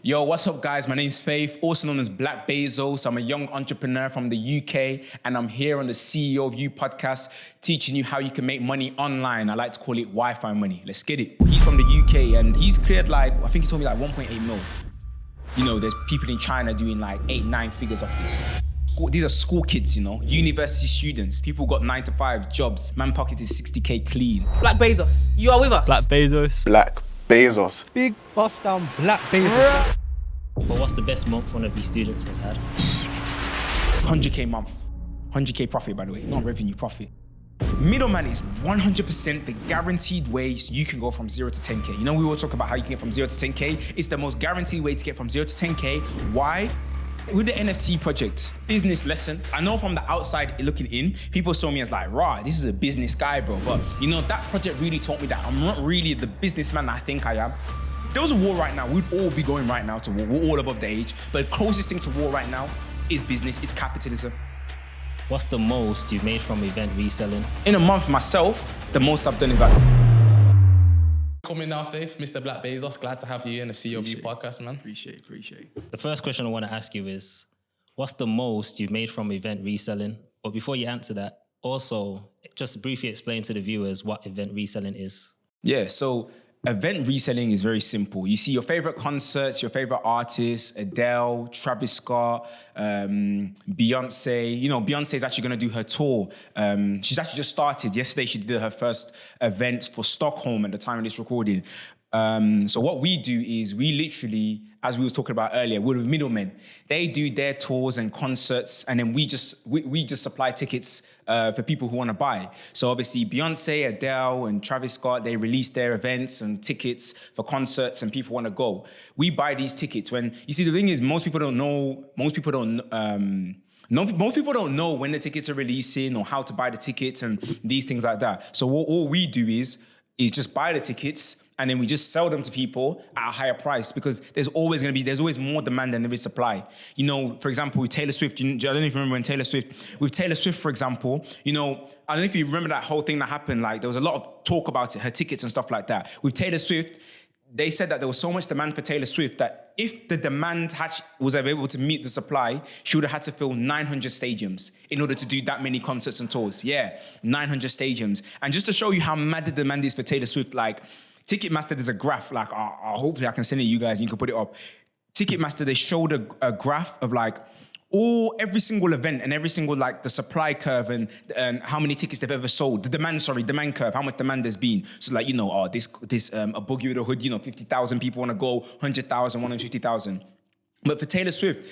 Yo, what's up, guys? My name's Faith, also known as Black Bezos. I'm a young entrepreneur from the UK, and I'm here on the CEO of You podcast, teaching you how you can make money online. I like to call it Wi-Fi money. Let's get it. He's from the UK, and he's cleared I think he told me 1.8 mil. You know, there's people in China doing 8-9 figures of this. These are school kids, university students. People got 9-to-5 jobs. Man pocket is 60K clean. Black Bezos, you are with us. Black Bezos. Black Bezos. Big bust down Black Bezos. But what's the best month one of these students has had? 100K month. 100K profit, by the way, not revenue, profit. Middleman is 100% the guaranteed way you can go from 0 to 10K. We will talk about how you can get from 0 to 10K. It's the most guaranteed way to get from 0 to 10K. Why? With the NFT project, business lesson, I know from the outside looking in, people saw me as rah, this is a business guy, bro. But that project really taught me that I'm not really the businessman I think I am. If there was a war right now, we'd all be going right now to war. We're all above the age. But the closest thing to war right now is business, it's capitalism. What's the most you've made from event reselling? In a month myself, the most I've done is Coming now, Faith, Mr. Black Bezos. Glad to have you in the CEO of You podcast, man. Appreciate. The first question I want to ask you is, what's the most you've made from event reselling? But before you answer that, also, just briefly explain to the viewers what event reselling is. Yeah, so event reselling is very simple. You see your favorite concerts, your favorite artists, Adele, Travis Scott, Beyonce. Beyonce is actually going to do her tour. She's actually just started. Yesterday, she did her first event for Stockholm at the time of this recording. So what we do is we literally, as we was talking about earlier, we're the middlemen. They do their tours and concerts, and then we just supply tickets for people who want to buy. So obviously Beyonce, Adele, and Travis Scott, they release their events and tickets for concerts, and people want to go. We buy these tickets. When you see, the thing is, most people don't know when the tickets are releasing or how to buy the tickets and these things like that. So all we do is just buy the tickets, and then we just sell them to people at a higher price, because there's always more demand than there is supply. For example, with Taylor Swift, I don't know if you remember with Taylor Swift, for example, I don't know if you remember that whole thing that happened, there was a lot of talk about it, her tickets and stuff like that. With Taylor Swift, they said that there was so much demand for Taylor Swift that if the demand was able to meet the supply, she would have had to fill 900 stadiums in order to do that many concerts and tours. Yeah, 900 stadiums. And just to show you how mad the demand is for Taylor Swift, Ticketmaster, there's a graph, hopefully I can send it to you guys and you can put it up. Ticketmaster, they showed a graph of every single event and every single the supply curve and how many tickets they've ever sold. The demand curve, how much demand there's been. So this a boogie with a hood, 50,000 people want to go, 100,000, 150,000. But for Taylor Swift,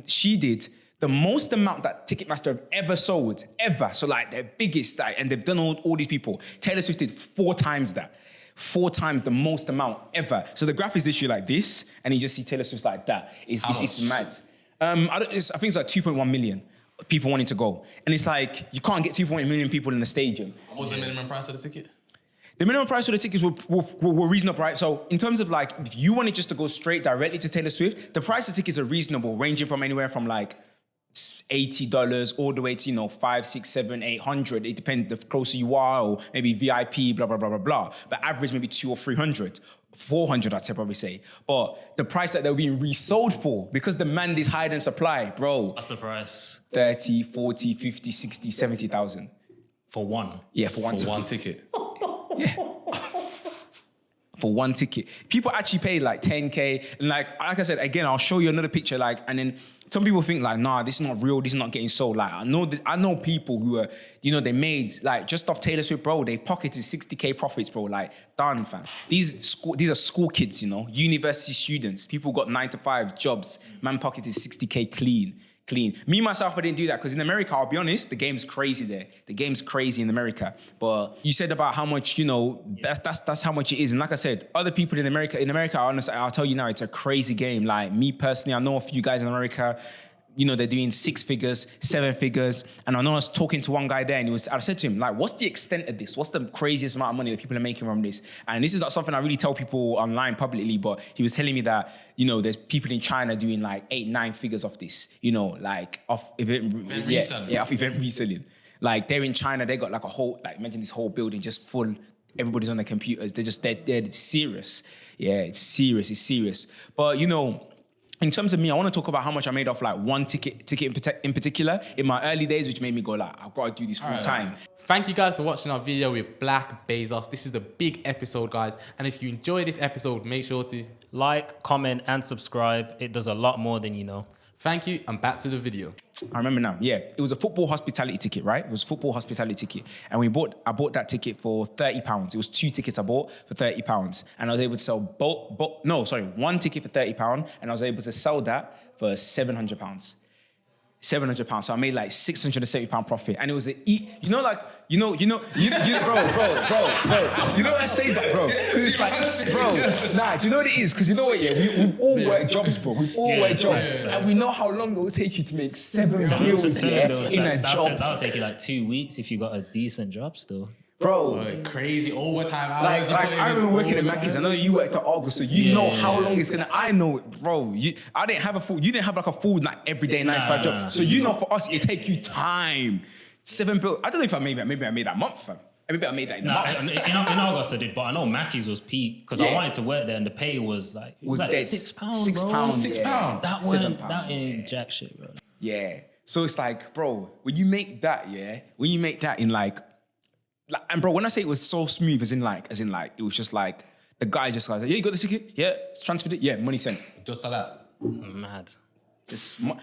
she did the most amount that Ticketmaster have ever sold, ever. So their biggest, and they've done all these people. Taylor Swift did 4 times that. 4 times the most amount ever. So the graph is literally like this, and you just see Taylor Swift like that. It's mad. I think it's 2.1 million people wanting to go. And it's you can't get 2.1 million people in the stadium. What was the minimum price of the ticket? The minimum price of the tickets were reasonable, right? So in terms of if you wanted just to go straight directly to Taylor Swift, the price of tickets are reasonable, ranging from anywhere from $80 all the way to, $500, $600, $700, $800. It depends the closer you are, or maybe VIP, blah, blah, blah, blah, blah. But average maybe $200 or $300. $400, I'd probably say. But the price that they're being resold for, because demand is higher than supply, bro. What's the price? 30, 40, 50, 60, 70,000. For one? Yeah, for one ticket. Yeah. For one ticket. People actually pay 10K. And like I said, again, I'll show you another picture. And then some people think nah, this is not real. This is not getting sold. I know people who are, they made just off Taylor Swift, bro. They pocketed 60K profits, bro. Done, fam. These are school kids, university students. People got 9-to-5 jobs. Man pocketed 60K clean. Me, myself, I didn't do that because in America, I'll be honest, the game's crazy there. The game's crazy in America. But you said about how much, that's how much it is. And like I said, other people in America, honestly, I'll tell you now, it's a crazy game. Me personally, I know a few guys in America, they're doing 6 figures, 7 figures. And I know I was talking to one guy there and I said to him, what's the extent of this? What's the craziest amount of money that people are making from this? And this is not something I really tell people online publicly, but he was telling me that, there's people in China doing 8-9 figures of this, off event reselling. Yeah, off event reselling. They're in China, they got a whole, imagine this whole building just full everybody's on their computers. They're serious. Yeah, it's serious. But, you know, in terms of me, I want to talk about how much I made off like one ticket in particular in my early days, which made me go like, I've got to do this full time. Thank you guys for watching our video with Black Bezos. This is the big episode, guys. And if you enjoy this episode, make sure to Like, comment, and subscribe. It does a lot more than you know. Thank you, and back to the video. I remember now. Yeah, it was a football hospitality ticket, right? It was a football hospitality ticket, and I bought that ticket for £30. It was 2 tickets I bought for £30, and I was able to sell one ticket for £30, and I was able to sell that for £700. £700. So I made like £670 profit, and it was bro. You know what I say that, bro? Because it's like, bro, do you know what it is? Because you know what? Yeah, we all work jobs, bro. We all work jobs, and we know how long it will take you to make seven bills in a job. That'll take you like 2 weeks if you got a decent job still. Bro, crazy overtime hours. Like I remember working at Mackey's. I know you worked at Argos, so you know how long it's gonna. I know it, bro. I didn't have a full. You didn't have like a full like everyday 9 to 5 job. So you know, for us, it take you time. 7 bills. I don't know if I made that. Maybe I made that month, fam. Maybe I made that in a month. In August I did, but I know Mackey's was peak because I wanted to work there, and the pay was like it was like £6, £6, bro. £6. That ain't jack shit, bro. Yeah. So it's like, bro, when you make that in like, and bro, when I say it was so smooth, as in like, it was just like the guy just like, yeah, you got the ticket, yeah, transferred it, yeah, money sent. Just like that. Mad.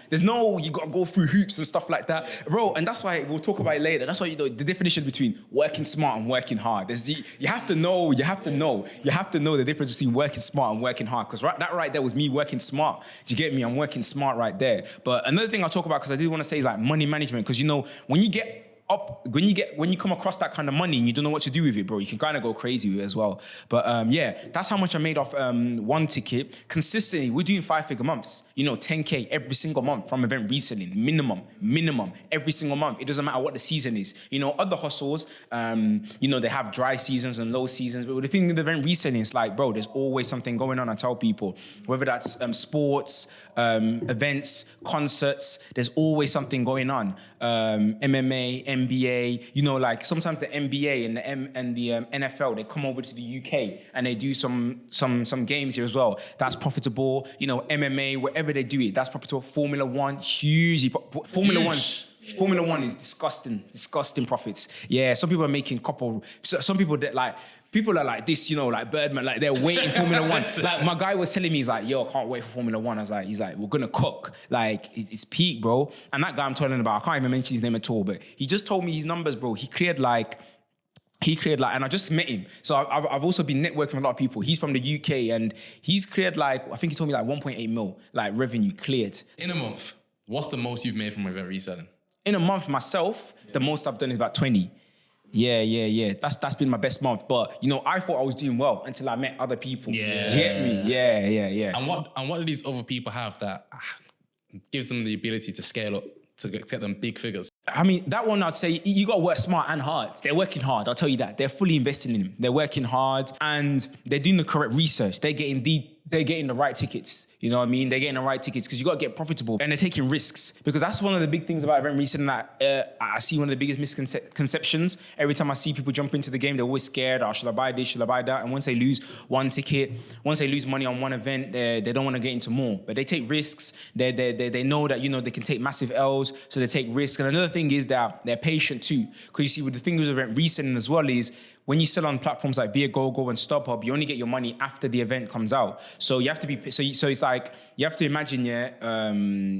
There's no, you gotta go through hoops and stuff like that, bro. And that's why we'll talk about it later. That's why the definition between working smart and working hard. You have to know the difference between working smart and working hard. Because that right there was me working smart. Do you get me? I'm working smart right there. But another thing I'll talk about, because I do want to say, is like money management. Because you know, when you come across that kind of money and you don't know what to do with it, bro, you can kind of go crazy with it as well. But yeah, that's how much I made off one ticket. Consistently, we're doing 5-figure months. You know, 10K every single month from event reselling, minimum every single month. It doesn't matter what the season is. You know, other hustles, you know, they have dry seasons and low seasons. But the thing with event reselling is like, bro, there's always something going on. I tell people, whether that's sports, events, concerts, there's always something going on. MMA, NBA, you know, like sometimes the NBA and the NFL, they come over to the UK and they do some games here as well. That's profitable. You know, MMA, wherever they do it, that's profitable. Formula One, hugely. Formula One is disgusting profits. Yeah, some people are making some people that like, people are like this, you know, like Birdman, like they're waiting Formula One. Like my guy was telling me, he's like, yo, I can't wait for Formula One. He's like, we're gonna cook. Like it's peak, bro. And that guy I'm telling about, I can't even mention his name at all, but he just told me his numbers, bro. He cleared like, and I just met him. So I've also been networking with a lot of people. He's from the UK and he's cleared like, I think he told me like 1.8 mil, like revenue cleared. In a month, what's the most you've made from event reselling? In a month myself, the most I've done is about 20. Yeah. That's been my best month. But you know, I thought I was doing well until I met other people. Yeah. You get me? Yeah. And what do these other people have that gives them the ability to scale up to get them big figures? I mean, that one I'd say you got to work smart and hard. They're working hard, I'll tell you that. They're fully investing in them. They're working hard and they're doing the correct research. They're getting the right tickets. You know what I mean? They're getting the right tickets because you got to get profitable and they're taking risks, because that's one of the big things about event reselling that I see one of the biggest misconceptions. Every time I see people jump into the game, they're always scared. Oh, should I buy this? Should I buy that? And once they lose one ticket, once they lose money on one event, they don't want to get into more. But they take risks. They know that, you know, they can take massive L's, so they take risks. And another thing is that they're patient too. Because you see, with the thing with event reselling as well is, when you sell on platforms like Viagogo and StubHub, you only get your money after the event comes out. So you have to be, so it's like, you have to imagine,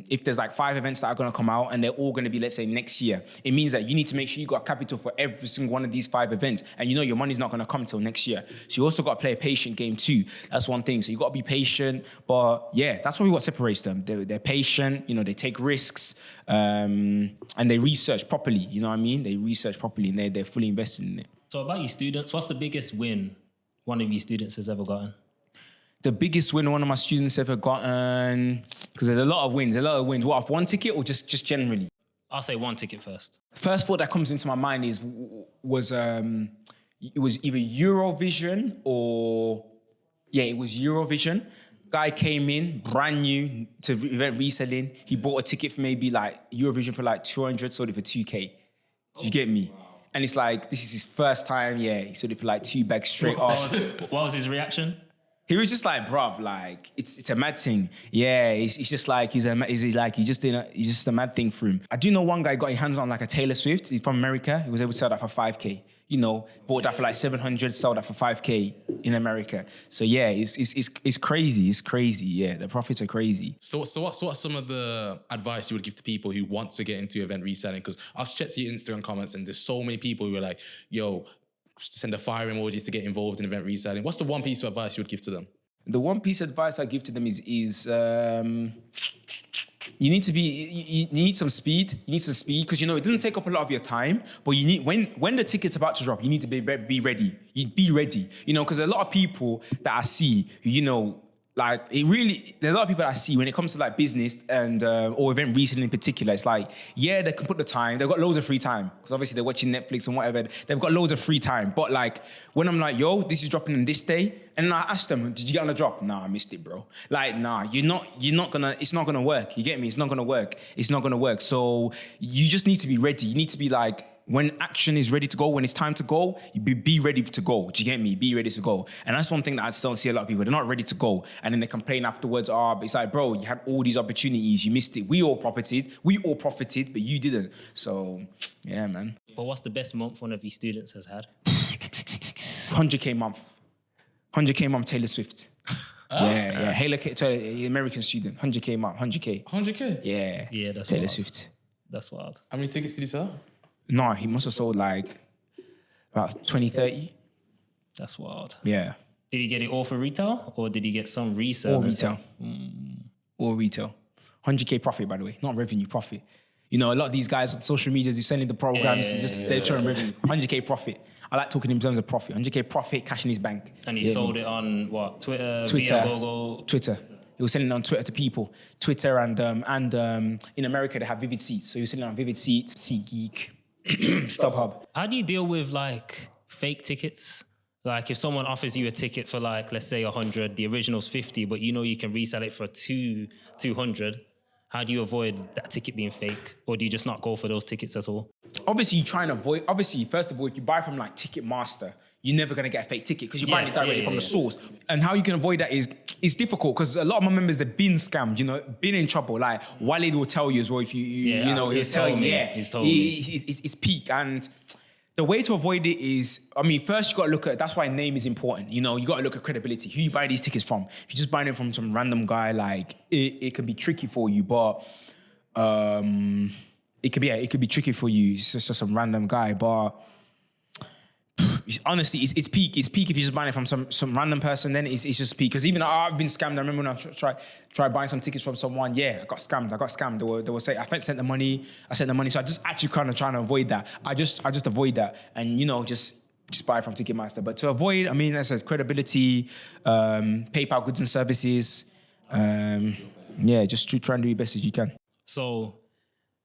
if there's like 5 events that are gonna come out and they're all gonna be, let's say, next year, it means that you need to make sure you got capital for every single one of these 5 events. And you know your money's not gonna come till next year. So you also gotta play a patient game too. That's one thing. So you gotta be patient, but yeah, that's probably what separates them. They're patient, you know, they take risks, and they research properly, you know what I mean? They research properly and they're fully invested in it. So about your students, what's the biggest win one of your students has ever gotten? The biggest win one of my students ever gotten, because there's a lot of wins. What, off one ticket or just generally? I'll say one ticket first. First thought that comes into my mind was it was either Eurovision or, it was Eurovision. Guy came in, brand new to event reselling. He bought a ticket for maybe like Eurovision for like 200, sold it for 2K. You get me? And it's like, this is his first time. Yeah, he sold it for like 2 bags straight off. What was his reaction? He was just like, bruv, like it's a mad thing. Yeah, it's just like he's just a mad thing for him. I do know one guy got his hands on like a Taylor Swift. He's from America. He was able to sell that for 5K. You know, bought that for like 700, sold that for 5K in America. So yeah, it's crazy. It's crazy. Yeah, the profits are crazy. So what's some of the advice you would give to people who want to get into event reselling? Because I've checked your Instagram comments and there's so many people who are like, yo, send a fire emoji to get involved in event reselling. What's the one piece of advice you would give to them? The one piece of advice I give to them is you need some speed. You need some speed because it doesn't take up a lot of your time. But you need when the ticket's about to drop, you need to be ready. You be ready. Because a lot of people that I see, like there's a lot of people that I see when it comes to like business and or event reselling in particular. It's like, yeah, they can put the time. They've got loads of free time because obviously they're watching Netflix and whatever. They've got loads of free time. But like when I'm like, yo, this is dropping on this day, and I ask them, did you get on the drop? Nah, I missed it, bro. Like, nah, you're not gonna. It's not gonna work. You get me? It's not gonna work. It's not gonna work. So you just need to be ready. You need to be like, when action is ready to go, when it's time to go, you be ready to go. Do you get me? Be ready to go. And that's one thing that I still see a lot of people. They're not ready to go. And then they complain afterwards, but it's like, bro, you had all these opportunities. You missed it. We all profited, but you didn't. So, yeah, man. But what's the best month one of your students has had? 100K month. 100K month, Taylor Swift. Yeah. American student. 100K month, 100K. 100K? Yeah, that's Taylor wild. Swift. That's wild. How many tickets did he sell? No, he must have sold like about 20, 30. That's wild. Yeah. Did he get it all for retail or did he get some resale? All retail. All retail. 100K profit, by the way, not revenue, profit. A lot of these guys on social media, they're sending the programs, they're showing revenue. 100K profit. I like talking in terms of profit. 100K profit, cash in his bank. And he sold it on what? Twitter. Twitter. He was selling it on Twitter to people. Twitter and in America, they have Vivid Seats. So he was selling it on Vivid Seats, SeatGeek, StubHub. How do you deal with like fake tickets? Like if someone offers you a ticket for like, let's say 100, the original's 50, but you can resell it for 200. How do you avoid that ticket being fake? Or do you just not go for those tickets at all? Obviously, you try and avoid, first of all, if you buy from like Ticketmaster, you're never going to get a fake ticket because you're buying it directly from the source. And how you can avoid that is, it's difficult because a lot of my members, they've been scammed, been in trouble. Like Wale will tell you as well if he'll tell you, he's told me. It's peak. And the way to avoid it is, first you got to look at, that's why name is important. You got to look at credibility. Who you buy these tickets from. If you're just buying it from some random guy, like it can be tricky for you, but it could be tricky for you. It's just some random guy, but honestly, it's peak. It's peak if you're just buying it from some random person. Then it's just peak. Because even I've been scammed. I remember when I tried buying some tickets from someone. Yeah, I got scammed. They were saying I sent the money. So I just actually kind of trying to avoid that. I just avoid that, and just buy from Ticketmaster. But to avoid, as I said, credibility, PayPal goods and services. Just try and do your best as you can. So,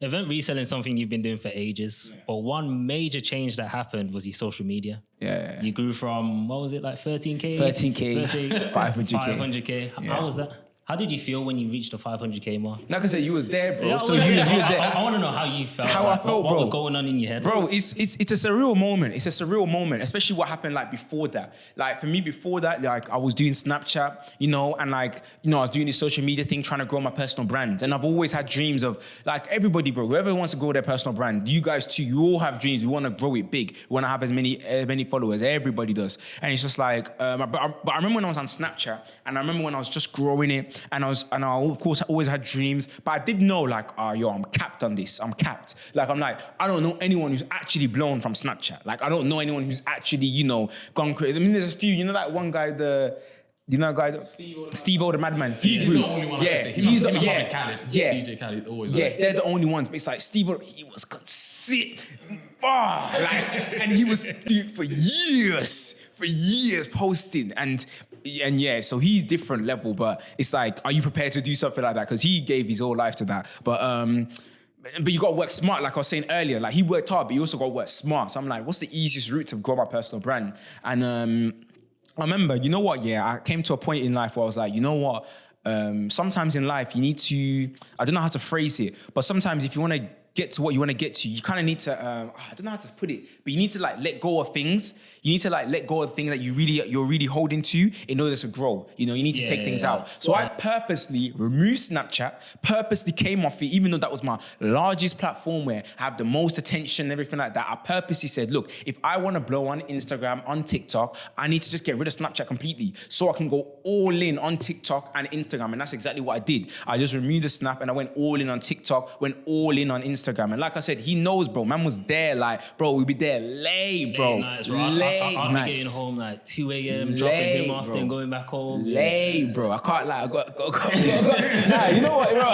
event reselling is something you've been doing for ages, but one major change that happened was your social media. Yeah. You grew from, what was it, like 13K? 13K, 500K. 500K. How was that? How did you feel when you reached the 500K mark? Like I said, you was there, bro. Yeah, so you was there. I want to know how you felt. How I felt, bro. What was going on in your head? Bro, it's a surreal moment. It's a surreal moment, especially what happened like before that. Like for me, before that, like I was doing Snapchat, and like, I was doing this social media thing, trying to grow my personal brand. And I've always had dreams of like everybody, bro, whoever wants to grow their personal brand, you guys too, you all have dreams. We want to grow it big. We want to have as many followers. Everybody does. And it's just like, but I remember when I was on Snapchat, and I remember when I was just growing it, and I of course always had dreams, but I did know like, I'm capped on this. I'm capped. Like I'm like, I don't know anyone who's actually blown from Snapchat. Like I don't know anyone who's actually, gone crazy. There's a few, that one guy, Steve O, the madman. He's the only one. He's the Khaled. Yeah. DJ Khaled always. Yeah, they're the only ones. But it's like Steve O, he was consistent. And he was doing for years posting and yeah, so he's different level, but it's like, are you prepared to do something like that? Because he gave his whole life to that. But you got to work smart, like I was saying earlier. Like he worked hard, but you also got to work smart. So I'm like, what's the easiest route to grow my personal brand? And I remember, I came to a point in life where I was like, sometimes in life you need to, I don't know how to phrase it, but sometimes if you want to get to what you want to get to, you kind of need to, I don't know how to put it, but you need to like let go of things. You need to like let go of things that you're really holding to in order to grow. You know, you need to take things out. So I purposely removed Snapchat, purposely came off it, even though that was my largest platform where I have the most attention and everything like that. I purposely said, look, if I want to blow on Instagram, on TikTok, I need to just get rid of Snapchat completely so I can go all in on TikTok and Instagram. And that's exactly what I did. I just removed the Snap and I went all in on TikTok, went all in on Instagram. And like I said, he knows, bro. Man was there, like, bro, we'd be there late, bro. Nights, bro. I'll be getting home like 2 a.m., dropping him off, then going back home. Late, bro. I can't lie. I got. Nah, you know what, bro?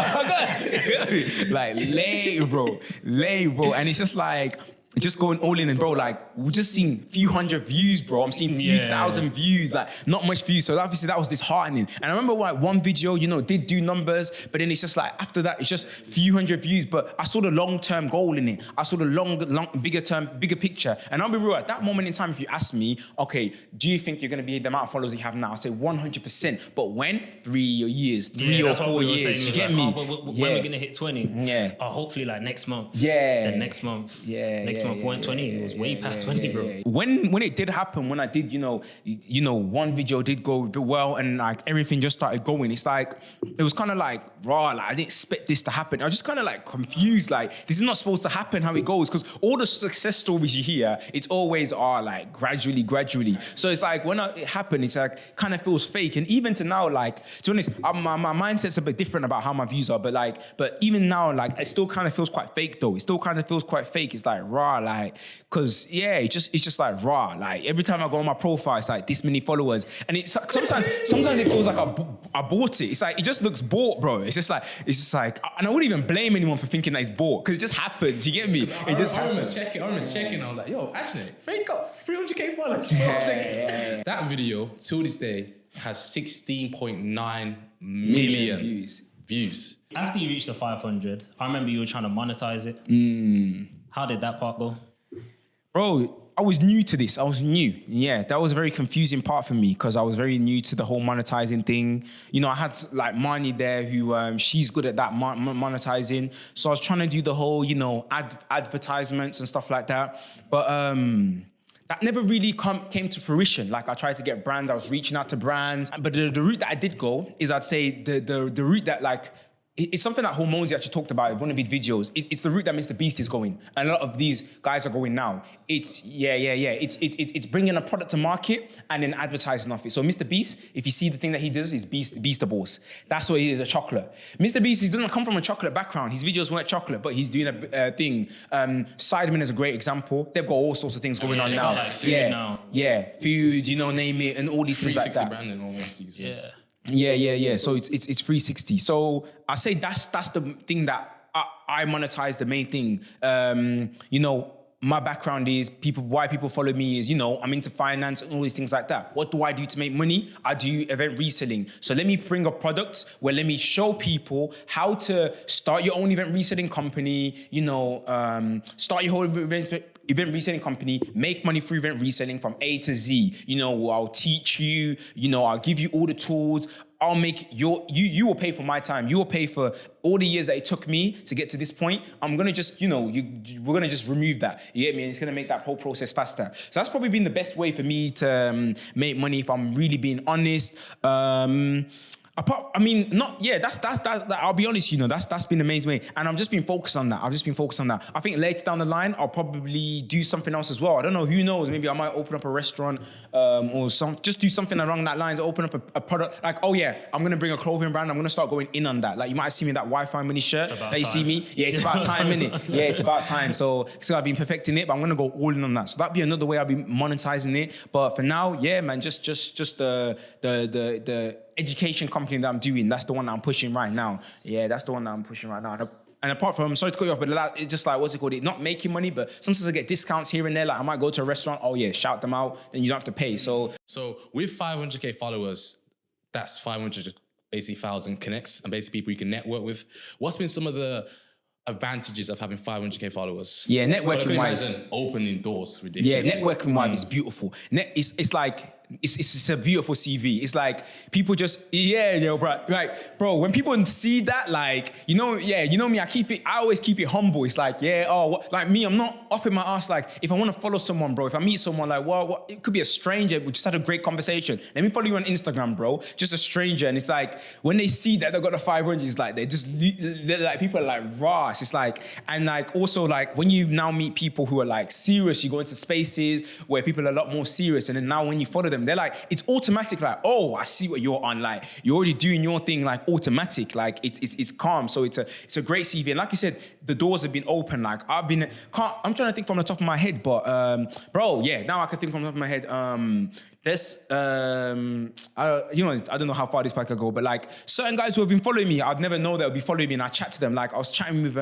Like, late, bro. And it's just like, just going all in, and bro, like, we just seen few hundred views, bro. I'm seeing few thousand views, like not much views. So obviously that was disheartening. And I remember like one video, you know, did do numbers, but then it's just like after that, it's just few hundred views. But I saw the long-term goal in it. I saw the bigger picture. And I'll be real, at that moment in time, if you ask me, okay, do you think you're gonna be the amount of followers you have now? I say 100%. But when? 3 years, 3 or 4 years. You get me? When we're gonna hit 20? Yeah. Hopefully like next month. Yeah. Then next month. Yeah. Next month weren't 20. It was way past 20, bro. When it did happen, when I did, you know, one video did go well and like everything just started going. It's like, it was kind of like raw. Like I didn't expect this to happen. I was just kind of like confused. Like this is not supposed to happen how it goes, because all the success stories you hear, it's always are like gradually. So it's like when it happened, it's like kind of feels fake. And even to now, like to be honest, my mindset's a bit different about how my views are. But even now, like it still kind of feels quite fake though. It still kind of feels quite fake. It's like raw, like. Cause it's just like raw. Like every time I go on my profile, it's like this many followers, and it's sometimes it feels like I bought it. It's like it just looks bought, bro. It's just like, and I wouldn't even blame anyone for thinking that it's bought, because it just happens. You get me? I remember checking. I was like, yo, Ajene, fake up 300k followers. That video till this day has 16.9 million views. After you reached the 500, I remember you were trying to monetize it. How did that part go? Bro, I was new to this. I was new. Yeah, that was a very confusing part for me, because I was very new to the whole monetizing thing. You know, I had like Marnie there who, she's good at that monetizing. So I was trying to do the whole, you know, advertisements and stuff like that. But that never really came to fruition. Like I tried to get brands, I was reaching out to brands. But the route that I did go is, I'd say the route that like, it's something that Hormones actually talked about in one of his videos. It's the route that Mr. Beast is going, and a lot of these guys are going now. It's bringing a product to market and then advertising off it. So Mr. Beast, if you see the thing that he does, is Beastables. That's what he is, a chocolate. Mr. Beast, he doesn't come from a chocolate background. His videos weren't chocolate, but he's doing a thing. Sidemen is a great example. They've got all sorts of things going on now. Like food, food, you know, name it, and all these things like that. Branding almost. Yeah. So it's 360. So I say that's the thing that I monetize. The main thing, you know, my background is why people follow me is, you know, I'm into finance and all these things like that. What do I do to make money? I do event reselling. So let me bring a product where let me show people how to start your own event reselling company, you know, start your whole event reselling company, make money through event reselling from A to Z. You know, I'll teach you, you know, I'll give you all the tools. I'll make you will pay for my time. You will pay for all the years that it took me to get to this point. I'm gonna just, you know, we're gonna just remove that. You get me? And it's gonna make that whole process faster. So that's probably been the best way for me to make money, if I'm really being honest. That's I'll be honest, you know, that's been the main way. And I've just been focused on that. I think later down the line, I'll probably do something else as well. I don't know, who knows? Maybe I might open up a restaurant or just do something along that lines, open up a product. Like, oh yeah, I'm going to bring a clothing brand. I'm going to start going in on that. Like you might see me in that Wi-Fi Money shirt that you see me. Yeah, it's about time, innit? Yeah, it's about time. So I've been perfecting it, but I'm going to go all in on that. So that'd be another way I'll be monetizing it. But for now, yeah, man, just the education company that I'm doing, that's the one that I'm pushing right now. Yeah, that's the one that I'm pushing right now. And apart from, sorry to cut you off, but it's just like, what's it called? It's not making money, but sometimes I get discounts here and there. Like I might go to a restaurant, oh yeah, shout them out, then you don't have to pay. So with 500k followers, that's 500 basically 1,000 connects and basically people you can network with. What's been some of the advantages of having 500k followers? Yeah, networking wise, opening doors, ridiculous. Yeah, networking wise is beautiful. It's like it's a beautiful CV. It's like people just bro. Like, bro, when people see that, like, you know me, I always keep it humble. It's like, like me, I'm not up in my ass. Like, if I want to follow someone, bro, if I meat someone, like, well, it could be a stranger. We just had a great conversation. Let me follow you on Instagram, bro. Just a stranger. And it's like, when they see that they've got the 500, it's like, they're like, people are like, raw. It's like, and like, also like, when you now meet people who are like serious, you go into spaces where people are a lot more serious. And then now when you follow them, they're like, it's automatic. Like, oh, I see what you're on. Like, you're already doing your thing, like automatic. Like, it's calm. So it's a great CV. And like you said, the doors have been open. Like, I'm trying to think from the top of my head, but bro, yeah, now I can think from the top of my head. There's, I don't know how far this pack could go, but like certain guys who have been following me, I'd never know they'll be following me, and I chat to them. Like, I was chatting with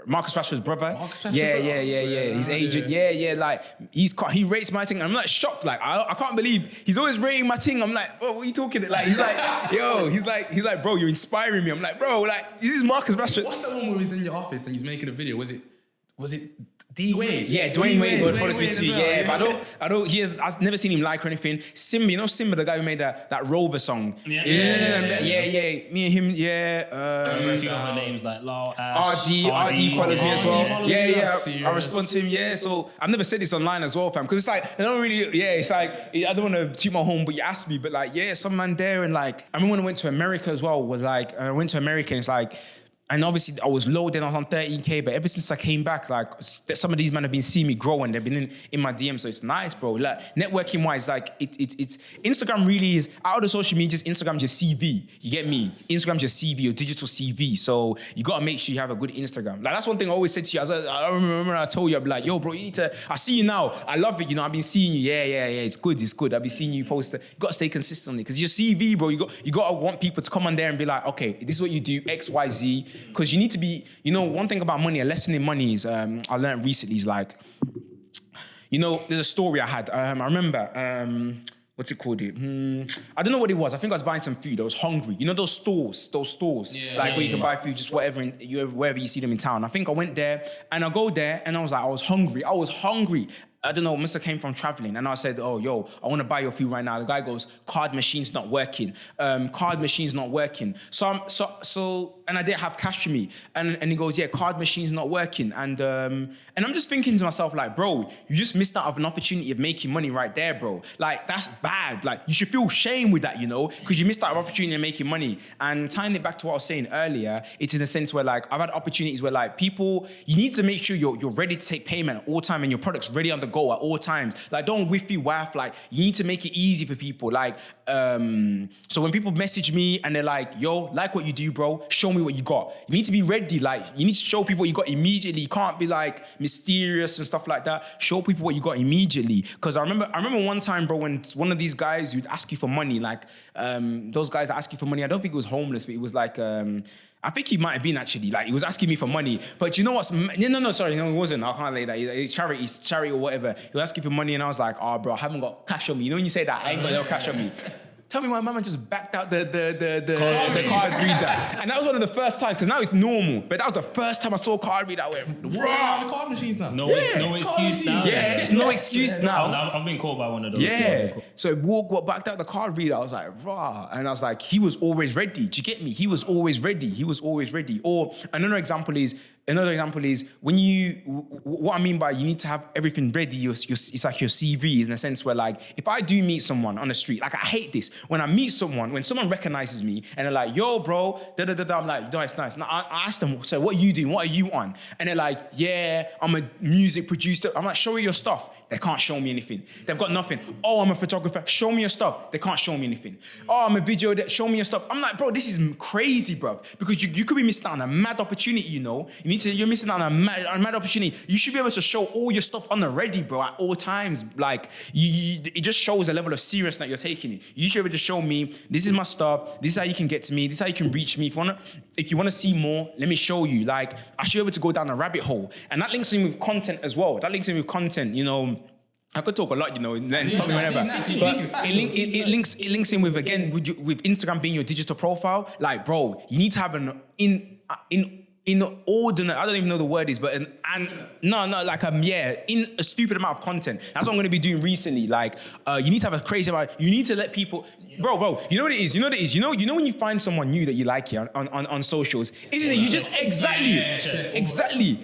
Marcus Rashford's brother. Yeah. His agent. Yeah. Like, he rates my thing. And I'm like shocked. Like, I can't believe he's always rating my thing. I'm like, bro, what are you talking? Like, he's like, yo, he's like, bro, you're inspiring me. I'm like, bro, like, this is Marcus Rashford. What's that one where he's in your office and he's making a video? Was it D Wade? Yeah, Dwayne Wade follows me too. Yeah, but I don't. I've never seen him like or anything. Simba, you know Simba, the guy who made that Rover song. Yeah. Me and him. Yeah. I remember a few other names like Lyle, Ash, RD follows me as well. Yeah. Serious. I respond to him. Yeah. So I've never said this online as well, fam, because it's like I don't really. Yeah, it's like I don't want to toot my home, but you asked me. But like, yeah, some man there, and like I remember when I went to America as well. Was like I went to America, and it's like. And obviously I was low then, I was on 13K, but ever since I came back, like some of these men have been seeing me grow and they've been in my DM, so it's nice, bro. Like networking wise, like it's Instagram really is, out of the social medias, Instagram's your CV, you get me? Instagram's your CV, your digital CV, so you gotta make sure you have a good Instagram. Like that's one thing I always said to you, I remember I told you, I'd be like, yo bro, you need to, I see you now, I love it, you know, I've been seeing you, yeah, it's good, I've been seeing you post it, you gotta stay consistently, because your CV, bro, you gotta want people to come on there and be like, okay, this is what you do, X, Y, Z, because you need to be, you know, one thing about money, a lesson in money is, I learned recently is like, you know, there's a story I had. I remember, what's it called? I don't know what it was. I think I was buying some food. I was hungry. You know those stores, where you can buy food, just wherever you see them in town. I think I went there and I go there and I was like, I was hungry. I don't know, must have came from traveling. And I said, oh, yo, I want to buy your food right now. The guy goes, card machine's not working. So, and I didn't have cash to me. And he goes, yeah, card machine's not working. And I'm just thinking to myself, like, bro, you just missed out of an opportunity of making money right there, bro. Like, that's bad. Like, you should feel shame with that, you know, because you missed out of an opportunity of making money. And tying it back to what I was saying earlier, it's in a sense where, like, I've had opportunities where, like, people, you need to make sure you're ready to take payment at all time and your product's ready on the go at all times. Like, don't whiffy waff. Like, you need to make it easy for people. Like, so when people message me and they're like, yo, like what you do, bro, show me what you got. You need to be ready. Like, you need to show people what you got immediately. You can't be like mysterious and stuff like that. Show people what you got immediately. Because I remember one time, bro, when one of these guys would ask you for money, like those guys that ask you for money, I don't think it was homeless, but it was like, I think he might have been actually, like, he was asking me for money. But you know what's, sorry, it wasn't. I can't lay that. It's charity or whatever. He was asking for money and I was like, oh, bro, I haven't got cash on me. You know when you say that, I ain't got no cash on me. Tell me my mama just backed out the card reader. And that was one of the first times, because now it's normal. But that was the first time I saw card reader. I went, wow, the card machines now. No excuse now. Yeah, it's no excuse now. I've been caught by one of those. Yeah. So what backed out the card reader. I was like, rah. And I was like, he was always ready. Do you get me? He was always ready. Or another example is when what I mean by you need to have everything ready, it's like your CV in a sense where, like, if I do meet someone on the street, like, I hate this. When I meet someone, when someone recognizes me and they're like, yo, bro, I'm like, no, it's nice. Now, I ask them, so what are you doing? What are you on? And they're like, yeah, I'm a music producer. I'm like, show me your stuff. They can't show me anything. They've got nothing. Oh, I'm a photographer. Show me your stuff. They can't show me anything. Oh, I'm a video editor. Show me your stuff. I'm like, bro, this is crazy, bro. Because you could be missing out on a mad opportunity, you know? You're missing out on a mad opportunity. You should be able to show all your stuff on the ready, bro, at all times. Like, it just shows a level of seriousness that you're taking it. You should be able to show me, this is my stuff. This is how you can get to me. This is how you can reach me. If you want to see more, let me show you. Like, I should be able to go down a rabbit hole. And that links in with content as well. You know, I could talk a lot, you know, and stop me whenever. It links in with, again, with Instagram being your digital profile. Like, bro, you need to have an inordinate, I don't even know the word is, but in a stupid amount of content. That's what I'm going to be doing recently. Like, you need to have a crazy amount. You need to let people, bro. You know what it is. You know when you find someone new that you like here on socials, isn't it? You just exactly.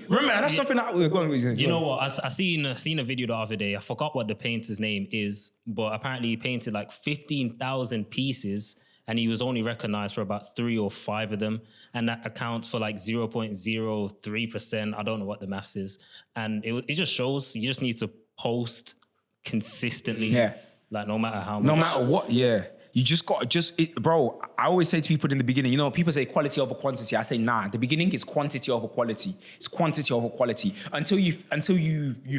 Remember, that's something that we're going with. You know what? I seen a video the other day. I forgot what the painter's name is, but apparently he painted like 15,000 pieces. And he was only recognized for about 3 or 5 of them. And that accounts for like 0.03%. I don't know what the maths is. And it just shows you just need to post consistently. Yeah. Like no matter how much. No matter what, yeah. You just got bro, I always say to people in the beginning, you know, people say quality over quantity. I say, nah, the beginning is quantity over quality. It's quantity over quality. Until you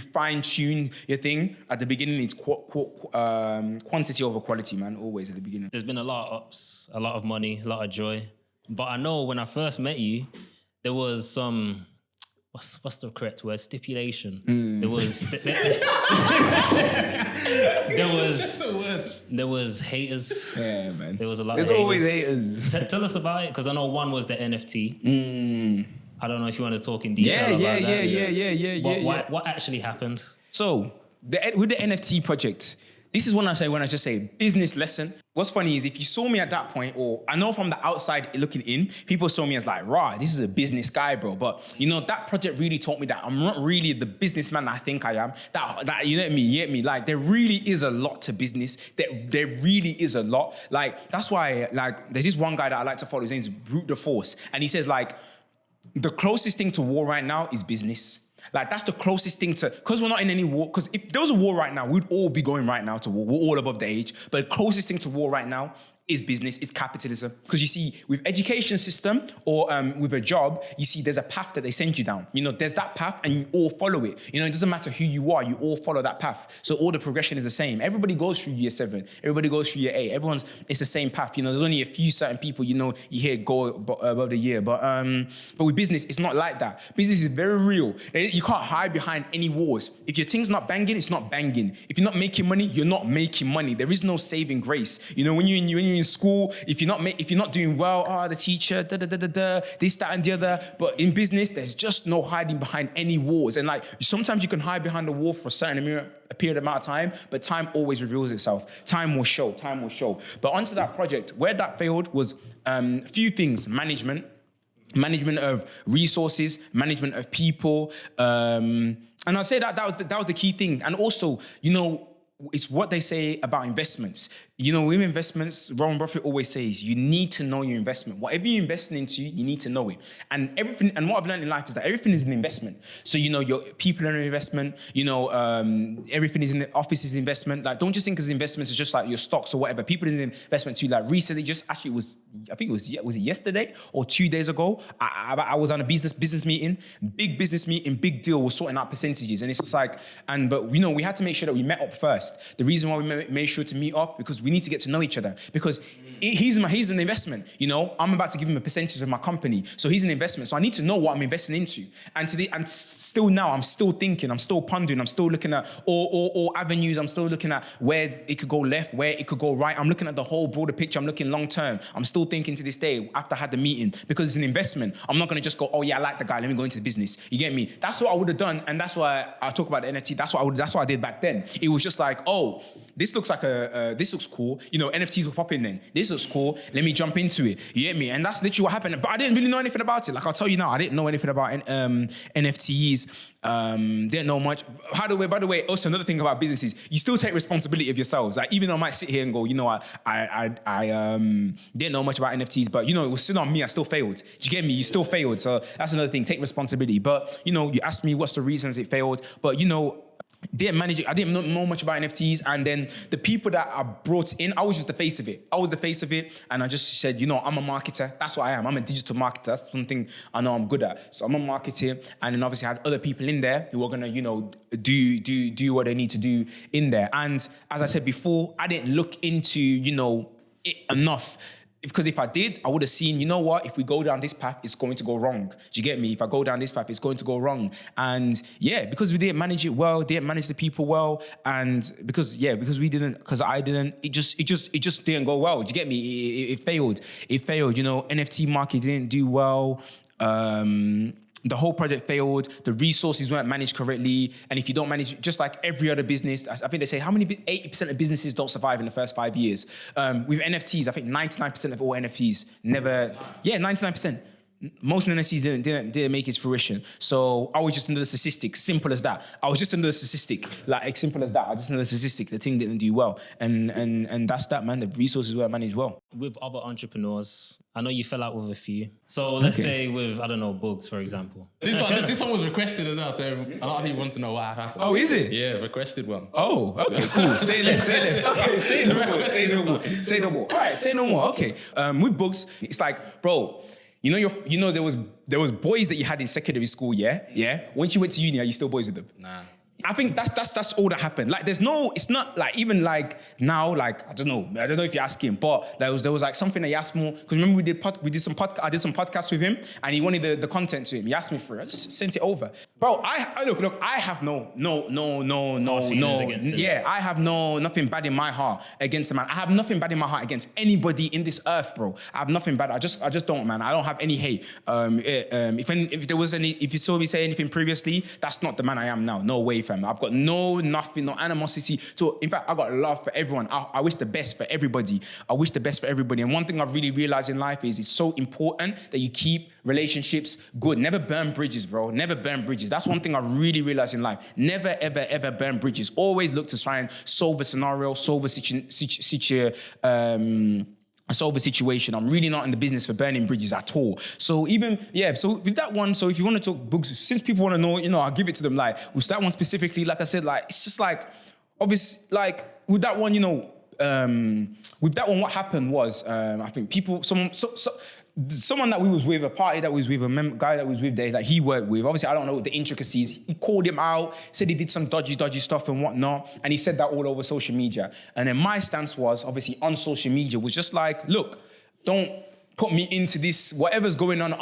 fine tune your thing, at the beginning, it's quantity over quality, man, always at the beginning. There's been a lot of ups, a lot of money, a lot of joy. But I know when I first met you, there was some, what's the correct word? Stipulation. There was haters. Yeah, man. There was a lot There's of haters. always haters. Tell us about it, because I know one was the NFT. I don't know if you want to talk in detail about that. Yeah. What actually happened? So, with the NFT project, this is when I just say business lesson. What's funny is if you saw me at that point, or I know from the outside looking in, people saw me as like, rah, this is a business guy, bro. But you know, that project really taught me that I'm not really the businessman I think I am. That you know what I mean? You get me? Like there really is a lot to business. There really is a lot. Like that's why, like, there's this one guy that I like to follow. His name's Brute the Force, and he says like, the closest thing to war right now is business. Like that's the closest thing to, because we're not in any war, because if there was a war right now, we'd all be going right now to war. We're all above the age. But the closest thing to war right now is business, it's capitalism. Because you see, with education system or with a job, you see there's a path that they send you down. You know, there's that path and you all follow it. You know, it doesn't matter who you are, you all follow that path. So all the progression is the same. Everybody goes through year 7. Everybody goes through year 8. It's the same path. You know, there's only a few certain people, you know, you hear go above the year. But with business, it's not like that. Business is very real. You can't hide behind any walls. If your thing's not banging, it's not banging. If you're not making money, you're not making money. There is no saving grace. You know, when you're in school, if you're not doing well, the teacher, this, that, and the other. But in business, there's just no hiding behind any walls. And like sometimes you can hide behind the wall for a period amount of time, but time always reveals itself. Time will show. But onto that project, where that failed was a few things: management of resources, management of people, and I'd say that was the key thing. And also, you know, it's what they say about investments. You know, with investments, Warren Buffett always says, you need to know your investment. Whatever you're investing into, you need to know it. And everything, and what I've learned in life is that everything is an investment. So, you know, your people are an investment, you know, everything is in the office is an investment. Like, don't just think of investments as just like your stocks or whatever. People is an investment too. Like recently, was it yesterday or 2 days ago? I was on a business meeting, big business meeting, big deal. We're sorting out percentages. And it's just like, but you know, we had to make sure that we met up first. The reason why we made sure to meet up, because we need to get to know each other, because he's an investment. You know, I'm about to give him a percentage of my company, so he's an investment. So I need to know what I'm investing into. And still now, I'm still thinking, I'm still pondering, I'm still looking at all avenues. I'm still looking at where it could go left, where it could go right. I'm looking at the whole broader picture. I'm looking long term. I'm still thinking to this day after I had the meeting, because it's an investment. I'm not going to just go, oh yeah, I like the guy, let me go into the business. You get me? That's what I would have done, and that's why I talk about the NFT. That's what I did back then. It was just like, oh, this looks like this looks cool. You know, NFTs will pop in then. This looks cool. Let me jump into it. You get me? And that's literally what happened. But I didn't really know anything about it. Like I'll tell you now, I didn't know anything about NFTs. Didn't know much. By the way, also another thing about businesses, you still take responsibility of yourselves. Like even though I might sit here and go, you know, I didn't know much about NFTs, but you know, it was still on me. I still failed. Do you get me? You still failed. So that's another thing. Take responsibility. But you know, you asked me what's the reasons it failed. But you know, didn't manage it. I didn't know much about NFTs. And then the people that I brought in, I was just the face of it. And I just said, you know, I'm a marketer. That's what I am. I'm a digital marketer. That's something I know I'm good at. So I'm a marketer. And then obviously I had other people in there who were going to, you know, do what they need to do in there. And as I said before, I didn't look into, you know, it enough. Because if I did, I would have seen, you know what, if we go down this path, it's going to go wrong. Do you get me? If I go down this path, it's going to go wrong. And yeah, because we didn't manage it well, didn't manage the people well, and because I didn't, it just didn't go well. Do you get me? It failed. You know, NFT market didn't do well. The whole project failed. The resources weren't managed correctly. And if you don't manage, just like every other business, I think they say 80% of businesses don't survive in the first 5 years. With NFTs, I think 99% of all NFTs never, 99%. Most NFTs didn't make its fruition. So I was just under the statistic, simple as that. I was just under the statistic, like simple as that. I was just under the statistic. The thing didn't do well, and that's that, man. The resources weren't managed well. With other entrepreneurs, I know you fell out with a few. So let's say with, I don't know, Bugs, for example. This one was requested as well. So a lot of people want to know what happened. Oh, is it? Yeah, requested one. Oh, okay, cool. Say less. Okay, say no more. All right, say no more. Okay. With Bugs, it's like, bro, you know, there was boys that you had in secondary school, yeah. Once you went to uni, are you still boys with them? Nah. I think that's all that happened. Like, it's not like even like now, like I don't know if you ask him, but there was like something that he asked more, because remember I did some podcasts with him, and he wanted the content to him. He asked me for it, I just sent it over, bro. I look, I have no, yeah, I have nothing bad in my heart against the man. I have nothing bad in my heart against anybody in this earth, bro. I have nothing bad. I just don't, man. I don't have any hate. If you saw me say anything previously, that's not the man I am now. No way, fam. I've got no animosity. So in fact, I got love for everyone. I wish the best for everybody. And one thing I've really realized in life is it's so important that you keep relationships good. Never burn bridges, bro. Never burn bridges. That's one thing I really realized in life. Never, ever, ever burn bridges. Always look to try and solve a scenario, solve a situation. I'm really not in the business for burning bridges at all. So so with that one, so if you want to talk books, since people want to know, I'll give it to them. Like with that one specifically, like I said, like it's just like obvious. Like with that one, what happened was I think someone that we was with, a party that was with, a guy that was with there, like he worked with, obviously I don't know the intricacies, he called him out, said he did some dodgy stuff and whatnot, and he said that all over social media. And then my stance was, obviously on social media, was just like, look, don't put me into this, whatever's going on,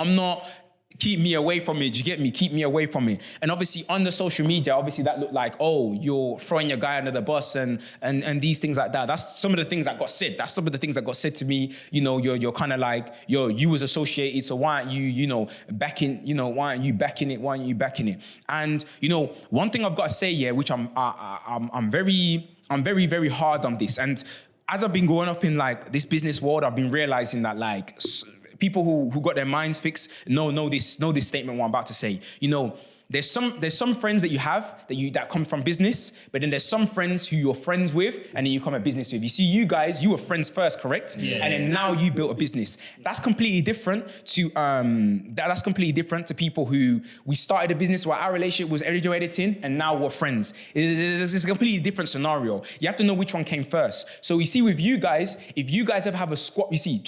keep me away from it. Do you get me? Keep me away from it. And obviously on the social media, obviously that looked like, oh, you're throwing your guy under the bus and these things like that. That's some of the things that got said. That's some of the things that got said to me. You're kind of like, you was associated, so why aren't you, backing, why aren't you backing it? Why aren't you backing it? And, one thing I've got to say, which I'm very, very hard on this. And as I've been growing up in like this business world, I've been realizing that like, people who got their minds fixed know this statement what I'm about to say. There's some friends that you have that come from business, but then there's some friends who you're friends with and then you come a business with. You see, you guys, you were friends first, correct? Yeah. And then now you built a business. That's completely different to people who we started a business where our relationship was audio editing and now we're friends. It's a completely different scenario. You have to know which one came first. So you see, with you guys, if you guys ever have a squab, you see,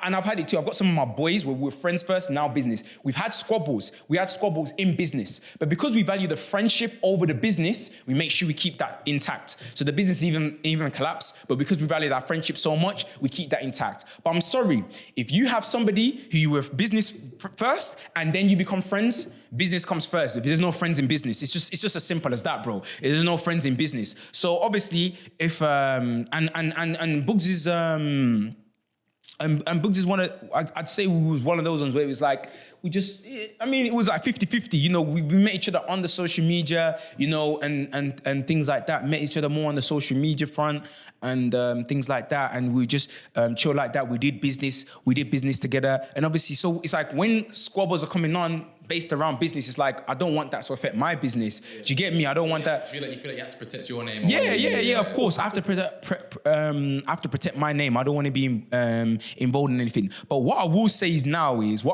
and I've had it too. I've got some of my boys where we're friends first, now business. We've had squabbles. We had squabbles in business. But because we value the friendship over the business, we make sure we keep that intact. So the business even collapse, but because we value that friendship so much, we keep that intact. But I'm sorry, if you have somebody who you were business first and then you become friends, business comes first. If there's no friends in business, it's just as simple as that, bro. There's no friends in business. So obviously, if and Bugs is and Bugs is I'd say we was one of those ones where it was like, it was like 50-50, we met each other on the social media, and things like that, met each other more on the social media front and things like that. And we just chill like that. We did business together. And obviously, so it's like when squabbles are coming on based around business, it's like, I don't want that to affect my business. Do you get me? I don't want that. You feel like you have to protect your name. Yeah, of course. I have to protect my name. I don't want to be involved in anything. But what I will say now, if you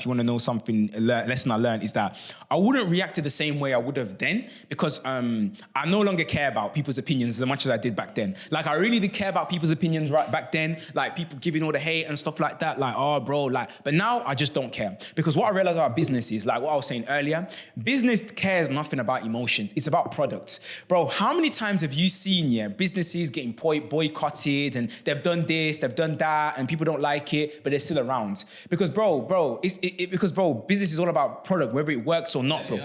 want to know something, lesson I learned, is that I wouldn't react to the same way I would have then, because I no longer care about people's opinions as much as I did back then. Like, I really did care about people's opinions right back then, like people giving all the hate and stuff like that, like, oh, bro, like, but now I just don't care. Because what I realized about business is, like what I was saying earlier, business cares nothing about emotions. It's about product. Bro, how many times have you seen, businesses getting boycotted and they've done this, they've done that, and people don't like it, but they're still around? Because bro, business is all about product, whether it works or not, bro.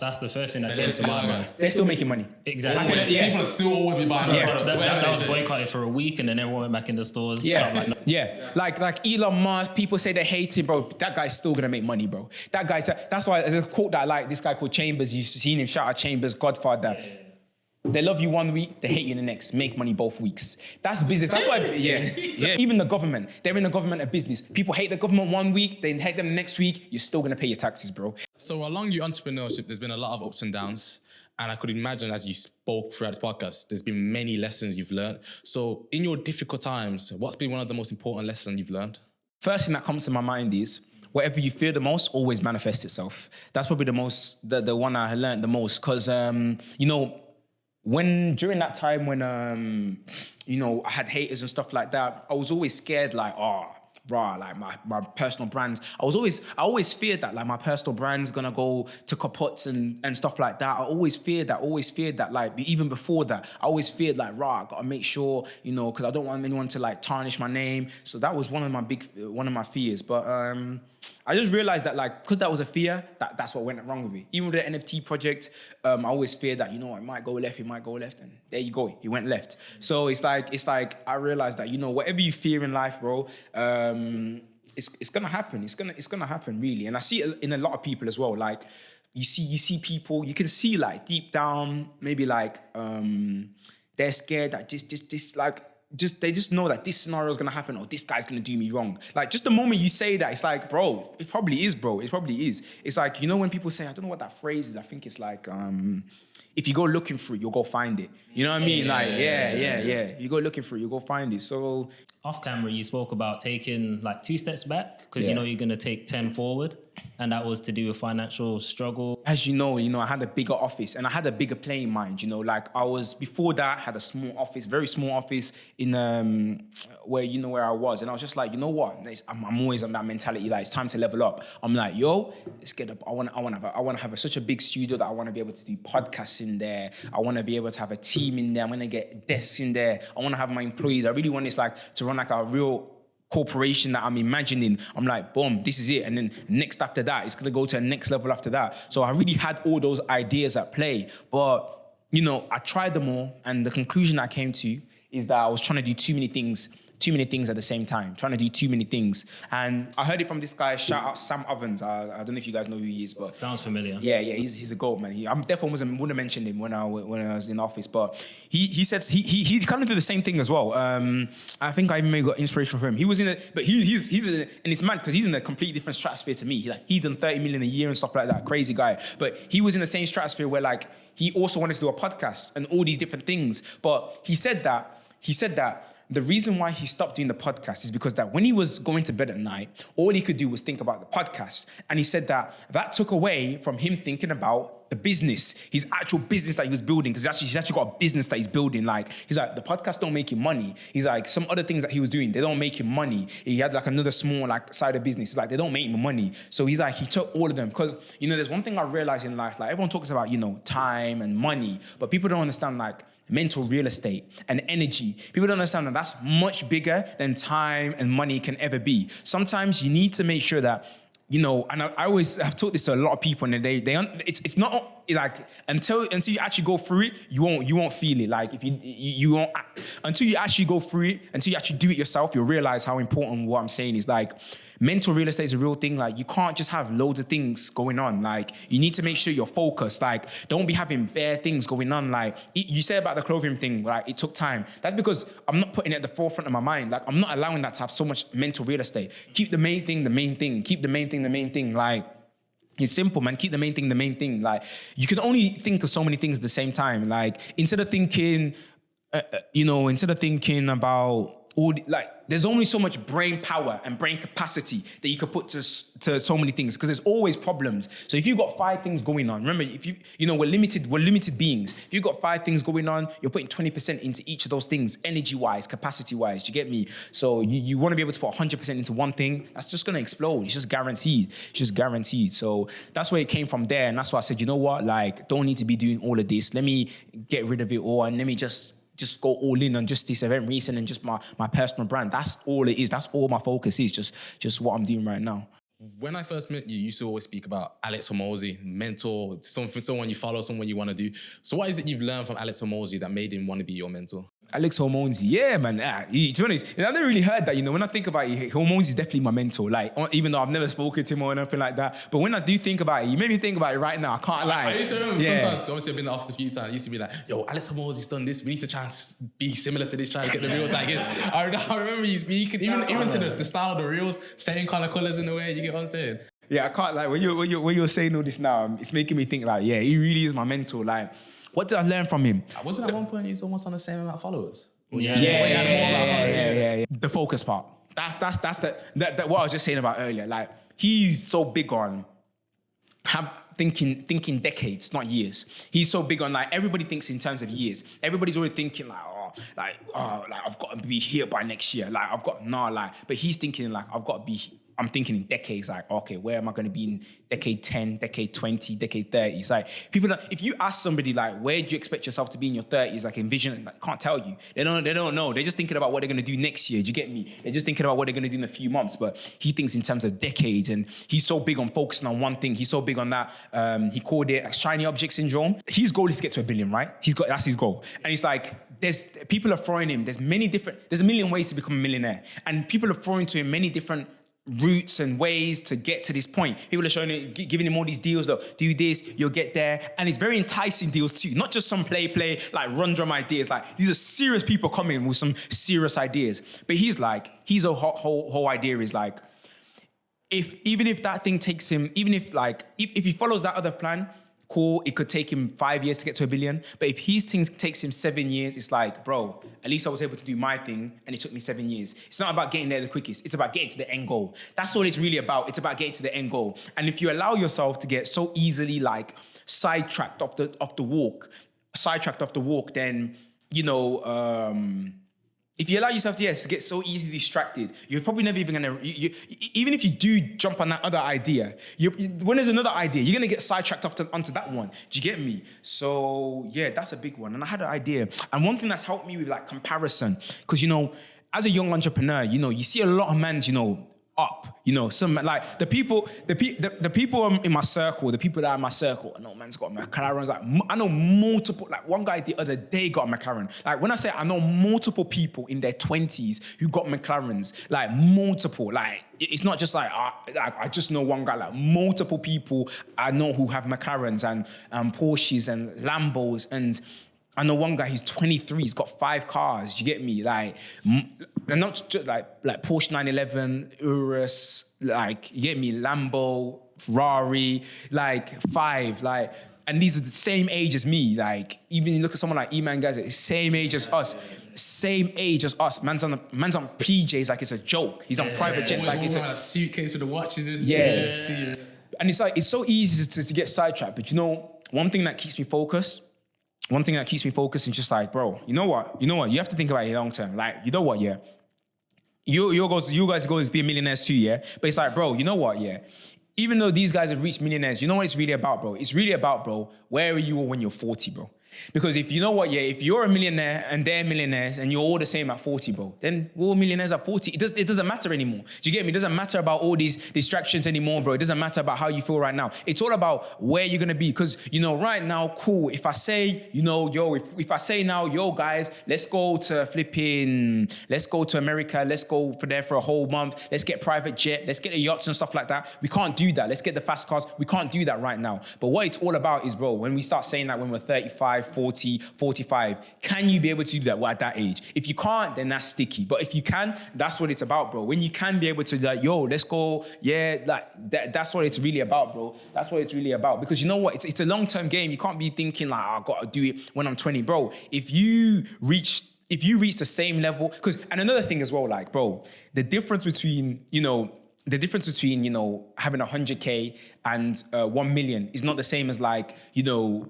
That's the first thing that came to my mind. They're still making money. Exactly. People are still always be buying Yeah. products. That was boycotted for a week, and then everyone went back in the stores. Like Elon Musk, people say they hate him, bro. That guy's still gonna make money, bro. That's why there's a quote that I like, this guy called Chambers. You've seen him, shout out Chambers, Godfather. They love you one week, they hate you the next. Make money both weeks. That's business. That's why, Even the government, they're in the government of business. People hate the government one week, they hate them the next week. You're still gonna pay your taxes, bro. So along your entrepreneurship, there's been a lot of ups and downs. And I could imagine as you spoke throughout the podcast, there's been many lessons you've learned. So in your difficult times, what's been one of the most important lessons you've learned? First thing that comes to my mind is, whatever you fear the most always manifests itself. That's probably the one I learned the most. Because, during that time when, I had haters and stuff like that, I was always scared, like, like my personal brands. I always feared that, like, my personal brand's gonna go to kaputs and stuff like that. I always feared that, like, even before that, I always feared, like, I gotta make sure, because I don't want anyone to, like, tarnish my name. So that was one of my fears. But I just realized that, like, because that was a fear, that's what went wrong with it. Even with the NFT project, I always feared that, it might go left, and there you go, it went left. So it's like I realized that, whatever you fear in life, bro, it's gonna happen. It's gonna happen, really. And I see it in a lot of people as well. Like, you see people, you can see, like, deep down, maybe, like, they're scared that they just know that this scenario is gonna happen, or this guy's gonna do me wrong. Like, just the moment you say that, it's like, bro, it probably is, bro. It probably is. It's like, when people say, I don't know what that phrase is. I think it's like, if you go looking for it, you'll go find it. You know what I mean? You go looking for it, you'll go find it. So off camera, you spoke about taking, like, 2 steps back because you're gonna take 10 forward, and that was to do with financial struggle. As you know, I had a bigger office and I had a bigger playing mind. Like, before that, had a small office, very small office in where I was, and I was just like, you know what? I'm always on that mentality. Like, it's time to level up. I'm like, let's get up. I want to have such a big studio that I want to be able to do podcasts in there. I want to be able to have a team in there. I want to get desks in there. I want to have my employees. I really want this, like, to run like a real corporation that I'm imagining. I'm like, boom, this is it. And then next after that, it's going to go to the next level after that. So I really had all those ideas at play. But, I tried them all. And the conclusion I came to is that I was trying to do too many things at the same time, trying to do too many things. And I heard it from this guy, shout out Sam Ovens. I don't know if you guys know who he is, but sounds familiar. Yeah, he's a goat, man. I definitely wouldn't have mentioned him when I was in office, but he said he kind of did the same thing as well. I think I maybe got inspiration from him. He was and it's mad because he's in a completely different stratosphere to me. He's done 30 million a year and stuff like that, crazy guy. But he was in the same stratosphere where, like, he also wanted to do a podcast and all these different things. But he said that the reason why he stopped doing the podcast is because that when he was going to bed at night, all he could do was think about the podcast. And he said that took away from him thinking about the business, his actual business that he was building, because he's actually got a business that he's building. Like, he's like, the podcast don't make him money. He's like, some other things that he was doing, they don't make him money. He had like another small, like, side of business. He's like, they don't make him money. So he's like, he took all of them. Because, there's one thing I realized in life, like, everyone talks about, time and money, but people don't understand, like, mental real estate and energy. People don't understand that that's much bigger than time and money can ever be. Sometimes you need to make sure that, and I always have taught this to a lot of people, and it's not like until you actually go through it, you won't feel it. Like, if you won't, until you actually go through it, until you actually do it yourself, you'll realize how important what I'm saying is. Like, mental real estate is a real thing. Like, you can't just have loads of things going on. Like, you need to make sure you're focused. Like, don't be having bare things going on. Like, you said about the clothing thing, like, it took time. That's because I'm not putting it at the forefront of my mind. Like, I'm not allowing that to have so much mental real estate. Keep the main thing the main thing. Keep the main thing the main thing. Like, it's simple, man. Keep the main thing the main thing. Like, you can only think of so many things at the same time. Like, instead of thinking about all there's only so much brain power and brain capacity that you could put to so many things, because there's always problems. So if you've got 5 things going on, remember, if we're limited beings. If you've got 5 things going on, you're putting 20% into each of those things, energy-wise, capacity-wise, you get me? So you want to be able to put 100% into one thing, that's just going to explode. It's just guaranteed. So that's where it came from there. And that's why I said, you know what? Like, don't need to be doing all of this. Let me get rid of it all and let me just just go all in on just this event reselling and just my personal brand. That's all it is. That's all my focus is. Just what I'm doing right now. When I first met you, you used to always speak about Alex Hormozi, mentor, someone you follow, someone you want to do. So what is it you've learned from Alex Hormozi that made him want to be your mentor? Alex Hormozi, yeah, man. To be honest, I never really heard that. When I think about it, Hormozi is definitely my mentor. Like, even though I've never spoken to him or anything like that, but when I do think about it, you made me think about it right now. I can't lie. I used to remember sometimes, obviously I've been in the office a few times, I used to be like, yo, Alex Hormozi's done this, we need to try and be similar to this, try to get the reels like this. I remember you speaking, even to the style of the reels, same kind of colours in a way, you get what I'm saying? Yeah, I can't lie. When you're saying all this now, it's making me think like, yeah, he really is my mentor. Like, what did I learn from him? Wasn't at one point he's almost on the same amount of followers? Yeah. The focus part. That's what I was just saying about earlier. Like, he's so big on thinking decades, not years. He's so big on, like, everybody thinks in terms of years. Everybody's already thinking like, I've got to be here by next year. Like, but he's thinking like, I'm thinking in decades, like, okay, where am I going to be in decade 10, decade 20, decade 30? It's like, if you ask somebody, like, where do you expect yourself to be in your 30s, like, envision, like, can't tell you. They don't know. They're just thinking about what they're going to do next year. Do you get me? They're just thinking about what they're going to do in a few months. But he thinks in terms of decades, and he's so big on focusing on one thing. He's so big on that. He called it shiny object syndrome. His goal is to get to $1 billion, right? That's his goal. And it's like, people are throwing him. There's a million ways to become a millionaire. And people are throwing to him many different routes and ways to get to this point. People are showing it, giving him all these deals. Look, do this, you'll get there. And it's very enticing deals too. Not just some play, like run drum ideas. Like, these are serious people coming with some serious ideas. But his whole idea is like, even if that thing takes him, if he follows that other plan, cool, it could take him 5 years to get to $1 billion. But if his thing takes him 7 years, it's like, bro, at least I was able to do my thing and it took me 7 years. It's not about getting there the quickest. It's about getting to the end goal. That's all it's really about. It's about getting to the end goal. And if you allow yourself to get so easily like sidetracked off the walk, then, if you allow yourself to get so easily distracted, you're probably never even gonna, even if you do jump on that other idea, when there's another idea, you're gonna get sidetracked onto that one. Do you get me? So yeah, that's a big one. And I had an idea. And one thing that's helped me with like comparison, because as a young entrepreneur, you see a lot of men's, up, some like the people in my circle, the people that are in my circle, I know man's got McLarens. Like, I know multiple, like one guy the other day got a McLaren. Like, when I say I know multiple people in their 20s who got McLarens, like multiple, like it's not just like I just know one guy, like multiple people I know who have McLarens and Porsches and Lambos. And I know one guy, he's 23, he's got 5 cars, you get me? Like, and not just like Porsche 911, Urus, like, you get me? Lambo, Ferrari, like 5, like, and these are the same age as me. Like, even you look at someone like E-Man guys, it's same age as us. Same age as us. Man's on PJs like it's a joke. He's on private jets like it's a suitcase with the watches in. Yeah. And it's like, it's so easy to get sidetracked. But one thing that keeps me focused, is just like, bro, you know what? You have to think about it long term. Like, you know what, yeah? You guys go is be millionaires too, yeah? But it's like, bro, you know what, yeah? Even though these guys have reached millionaires, you know what it's really about, bro? It's really about, bro, where are you when you're 40, bro? Because if you're a millionaire and they're millionaires and you're all the same at 40, bro, then we're all millionaires at 40. It doesn't matter anymore. Do you get me? It doesn't matter about all these distractions anymore, bro. It doesn't matter about how you feel right now. It's all about where you're going to be. Because, right now, cool. If I say, if I say now, yo, guys, let's go to America. Let's go there for a whole month. Let's get private jet. Let's get the yachts and stuff like that. We can't do that. Let's get the fast cars. We can't do that right now. But what it's all about is, bro, when we start saying that when we're 35, 40, 45, can you be able to do that at that age? If you can't, then that's sticky. But if you can, that's what it's about, bro. When you can be able to, like, yo, let's go, yeah, like that's what it's really about, bro. That's what it's really about. Because you know what? It's a long-term game. You can't be thinking like, I've got to do it when I'm 20, bro. If you reach the same level, and another thing as well, like, bro, the difference between, the difference between, you know, having 100K and 1 million is not the same as like, you know,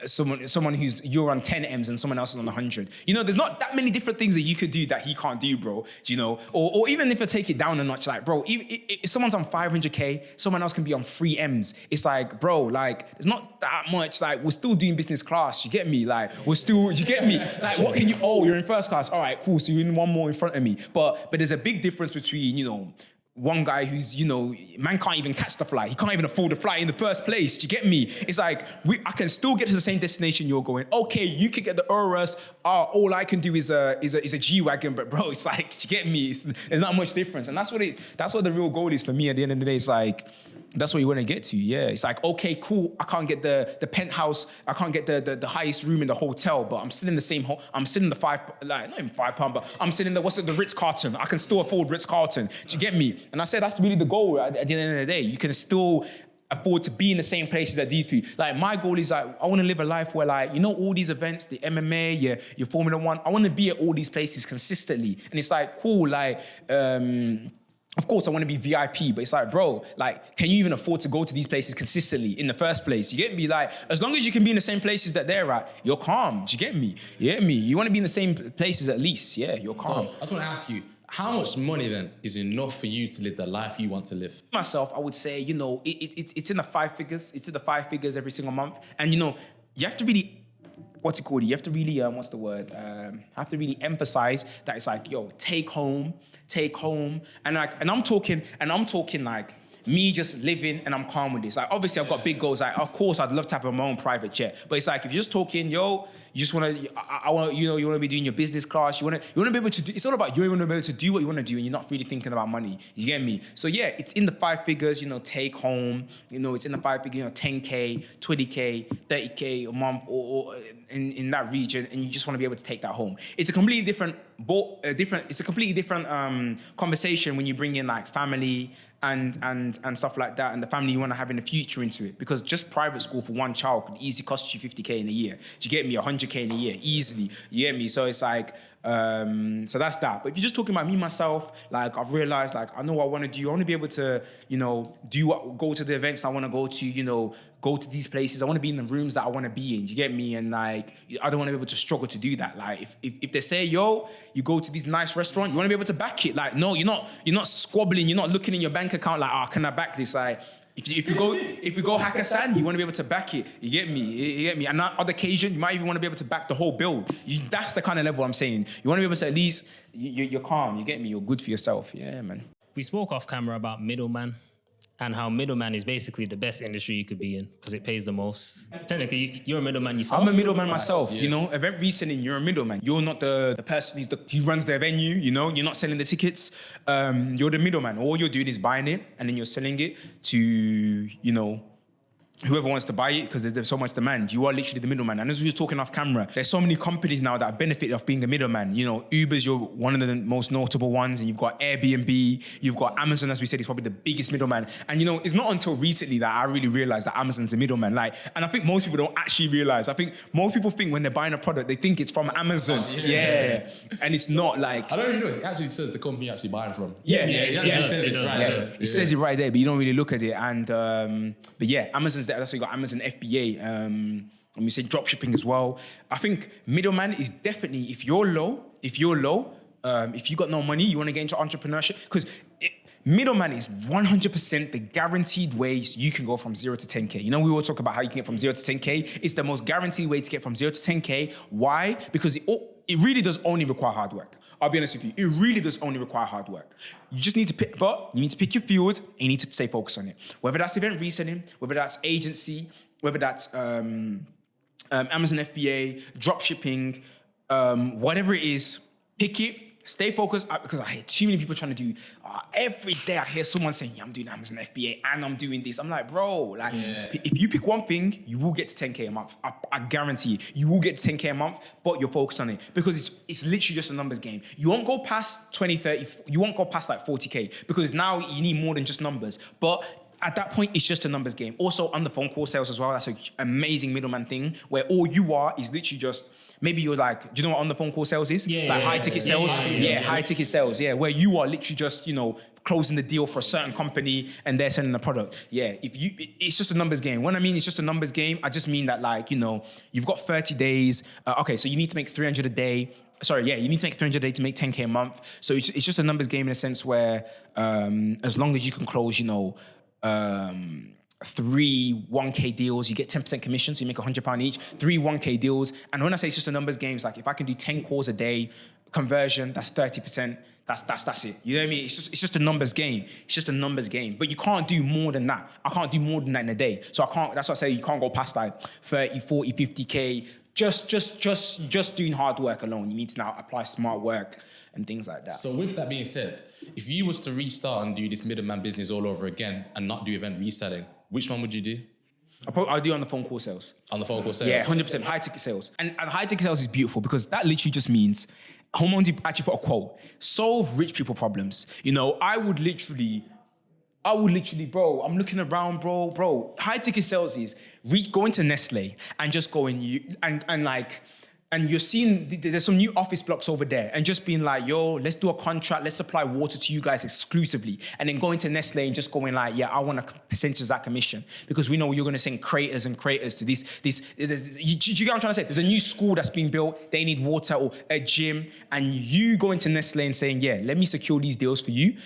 someone who's, you're on 10 M's and someone else is on 100. You know, there's not that many different things that you could do that he can't do, bro. Do you know? Or even if I take it down a notch, like, bro, if someone's on 500K, someone else can be on 3 M's. It's like, bro, like, there's not that much. Like, we're still doing business class. You get me? Like, you get me? Like, what can you, oh, you're in first class. All right, cool. So you're in one more in front of me. But there's a big difference between, you know, one guy who's, you know, man can't even catch the flight. He can't even afford the flight in the first place. Do you get me? It's like, I can still get to the same destination you're going. Okay, you could get the Urus. All I can do is a G-Wagon. But bro, it's like, do you get me? There's not much difference. And that's what the real goal is for me at the end of the day. It's like, that's what you want to get to, yeah. It's like, okay, cool. I can't get the penthouse. I can't get the highest room in the hotel, but I'm still in the same I'm still in the not even £5, but I'm still in the Ritz-Carlton. I can still afford Ritz-Carlton. Do you get me? And I said that's really the goal at the end of the day. You can still afford to be in the same places that these people. Like, my goal is like, I want to live a life where, like, you know, all these events, the MMA, your Formula One, I want to be at all these places consistently. And it's like, cool, like, of course, I want to be VIP, but it's like, bro, like, can you even afford to go to these places consistently in the first place? You get me? Like, as long as you can be in the same places that they're at, you're calm. Do you get me? You get me? You want to be in the same places at least. Yeah, you're calm. So I just want to ask you, how much money then is enough for you to live the life you want to live? Myself, I would say, you know, it's in the 5 figures. It's in the 5 figures every single month. And, you know, you have to really, what's it called? You have to really, have to really emphasize that it's like, yo, take home. And I'm talking like me just living and I'm calm with this. Like, obviously I've got big goals. Like, of course I'd love to have my own private jet. But it's like, if you're just talking, yo, you just want to, I want, you know, you want to be doing your business class. You want to be able to do, it's all about you want to be able to do what you want to do and you're not really thinking about money. You get me? So yeah, it's in the 5 figures, you know, take home, you know, it's in the 5 figures, you know, 10K, 20K, 30K a month or in that region, and you just want to be able to take that home. It's a completely different conversation when you bring in like family and stuff like that, and the family you want to have in the future into it, because just private school for one child could easily cost you 50K in a year. Do you get me? 100K in a year, easily. You get me? So it's like, so that's that. But if you're just talking about me, myself, like, I've realized, like, I know what I want to do. I want to be able to, you know, go to the events I want to go to, you know, go to these places. I want to be in the rooms that I want to be in. You get me? And like, I don't want to be able to struggle to do that. Like, if they say, yo, you go to these nice restaurants, you want to be able to back it. Like, no, you're not squabbling. You're not looking in your bank account like, oh, can I back this? Like, if you go Hakkasan, you want to be able to back it. You get me? You get me? And on other occasion, you might even want to be able to back the whole build. That's the kind of level I'm saying. You want to be able to at least, you're calm. You get me? You're good for yourself. Yeah, man. We spoke off camera about middleman and how middleman is basically the best industry you could be in because it pays the most. Technically, you're a middleman yourself. I'm a middleman myself, yes. You know. Event reselling, you're a middleman. You're not the person who runs the venue, you know. You're not selling the tickets. You're the middleman. All you're doing is buying it and then you're selling it to, you know, whoever wants to buy it because there's so much demand. You are literally the middleman. And as we were talking off camera, there's so many companies now that benefit off being the middleman. You know, Uber's one of the most notable ones, and you've got Airbnb, you've got Amazon, as we said, is probably the biggest middleman. And you know, it's not until recently that I really realized that Amazon's the middleman. Like, and I think most people don't actually realize. I think most people think when they're buying a product, they think it's from Amazon. Yeah. And it's not like. I don't really know. It actually says the company you're actually buying from. It says it right there, but you don't really look at it. And but yeah, Amazon's there. That's why you got Amazon FBA. And we say drop shipping as well. I think middleman is definitely, if you're low, if you got no money, you want to get into entrepreneurship, because middleman is 100% the guaranteed ways you can go from 0 to 10K. You know, we all talk about how you can get from 0 to 10K. It's the most guaranteed way to get from 0 to 10K. Why? Because it really does only require hard work. I'll be honest with you. It really does only require hard work. You just need to pick your field and you need to stay focused on it. Whether that's event reselling, whether that's agency, whether that's Amazon FBA, drop shipping, whatever it is, pick it. Stay focused, because I hear too many people trying to do, every day I hear someone saying, yeah, I'm doing Amazon FBA and I'm doing this. I'm like, bro, like, if you pick one thing, you will get to 10K a month. I guarantee you will get to 10K a month, but you're focused on it, because it's literally just a numbers game. You won't go past 20, 30, you won't go past like 40K, because now you need more than just numbers. But at that point, it's just a numbers game. Also, on the phone call sales as well, that's an amazing middleman thing where all you are is literally just, maybe you're like, do you know what on the phone call sales is? High ticket sales. High ticket sales. Yeah, where you are literally just, closing the deal for a certain company and they're selling the product. Yeah, it's just a numbers game. When I mean it's just a numbers game, I just mean that you've got 30 days. Okay, so you need to make 300 a day. Sorry, yeah, you need to make 300 a day to make 10K a month. So it's just a numbers game in a sense where as long as you can close, 3 1K deals, you get 10% commission, so you make £100 each. 3 1K deals, and when I say it's just a numbers game, it's like if I can do 10 calls a day, conversion, that's 30%. That's it. You know what I mean? It's just a numbers game. It's just a numbers game. But you can't do more than that. I can't do more than that in a day. So I can't. That's what I say. You can't go past like 30, 40, 50K. Just doing hard work alone. You need to now apply smart work and things like that. So with that being said, if you was to restart and do this middleman business all over again and not do event reselling, which one would you do? I'll do on the phone call sales. On the phone call sales? Yeah, 100%. High ticket sales. And high ticket sales is beautiful because that literally just means, Homeowns actually put a quote, solve rich people problems. I would literally, bro, I'm looking around, bro. High ticket sales is going to Nestle and just going, and you're seeing there's some new office blocks over there and just being like, yo, let's do a contract, let's supply water to you guys exclusively. And then going to Nestle and just going like, yeah, I want a percentage of that commission because we know you're going to send creators to this. You get what I'm trying to say? There's a new school that's being built. They need water or a gym. And you go into Nestle and saying, yeah, let me secure these deals for you.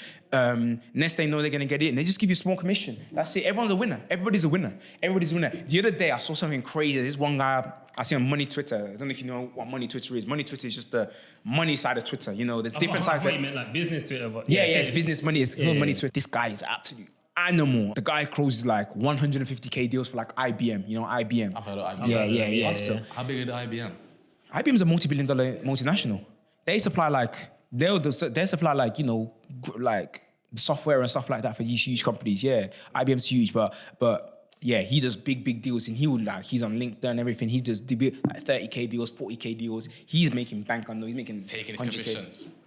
Nestle know they're going to get it and they just give you a small commission. That's it. Everyone's a winner. Everybody's a winner. The other day I saw something crazy. There's one guy I see on Money Twitter. I don't know if you know what Money Twitter is. Money Twitter is just the money side of Twitter. There's different sides. I thought you meant like business Twitter. But yeah, it's business money. It's money Twitter. This guy is absolute animal. The guy closes like 150K deals for like IBM. IBM. I've heard of IBM. Yeah. So how big is IBM? IBM's a multi-billion-dollar multinational. They supply like like software and stuff like that for these huge companies. Yeah, IBM's huge, but yeah, he does big deals, and he's on LinkedIn and everything. He does like 30K deals, 40K deals. He's making bank on those. He's making taking his commission.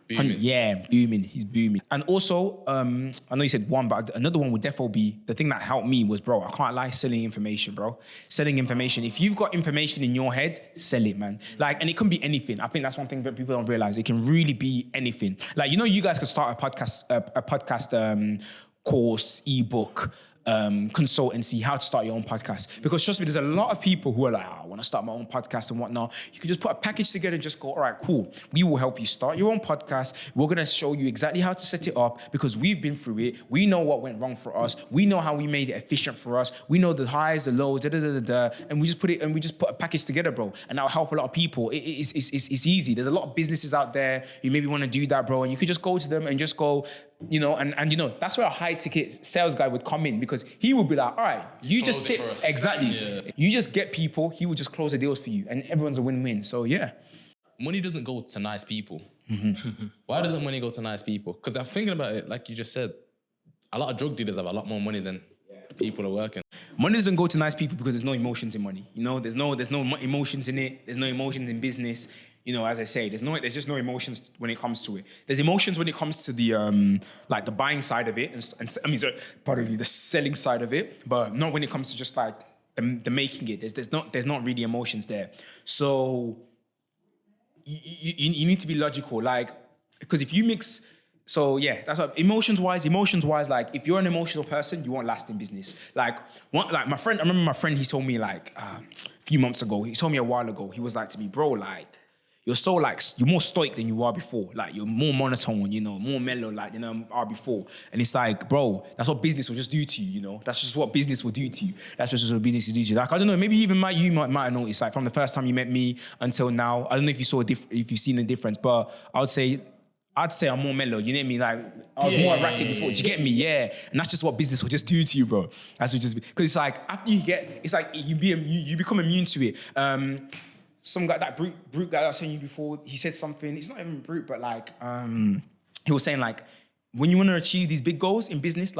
Booming. Yeah, booming. He's booming. And also, I know you said one, but another one would definitely be the thing that helped me was, bro, I can't lie, selling information, bro. Selling information. If you've got information in your head, sell it, man. And it can be anything. I think that's one thing that people don't realize. It can really be anything. You guys could start a podcast course, ebook, consultancy, how to start your own podcast. Because trust me, there's a lot of people who are like, I want to start my own podcast and whatnot. You can just put a package together and just go, all right, cool. We will help you start your own podcast. We're going to show you exactly how to set it up because we've been through it. We know what went wrong for us. We know how we made it efficient for us. We know the highs, the lows, and we just put a package together, bro. And that'll help a lot of people. It's easy. There's a lot of businesses out there who maybe want to do that, bro. And you could just go to them and just go, that's where a high ticket sales guy would come in because he would be like, all right, you just sit. Exactly. Yeah. You just get people, he will just close the deals for you and everyone's a win-win. So yeah. Money doesn't go to nice people. Mm-hmm. Why doesn't money go to nice people? Because I'm thinking about it, like you just said, a lot of drug dealers have a lot more money than people are working. Money doesn't go to nice people because there's no emotions in money. There's no emotions in it. There's no emotions in business. As I say, there's just no emotions when it comes to it. There's emotions when it comes to the the buying side of it, the selling side of it, but not when it comes to just like the making it. There's not really emotions there. So you need to be logical, because if you mix. So yeah, that's what emotions wise, like if you're an emotional person, you won't last in business. I remember my friend, he told me a few months ago, he told me a while ago, he was like to me, bro, you're so you're more stoic than you are before. You're more monotone, more mellow, are before. And it's like, bro, that's what business will just do to you, That's just what business will do to you. That's just what business will do to you. I don't know, maybe even you might have noticed, from the first time you met me until now, I don't know if you saw if you've seen a difference, but I'd say I'm more mellow. You know what I mean? I was more erratic before. Do you get me? Yeah. And that's just what business will just do to you, bro. That's what just because it's after you get, it's you become immune to it. Some guy, that brute guy I was saying you before, he said something. It's not even brute, but he was saying when you want to achieve these big goals in business,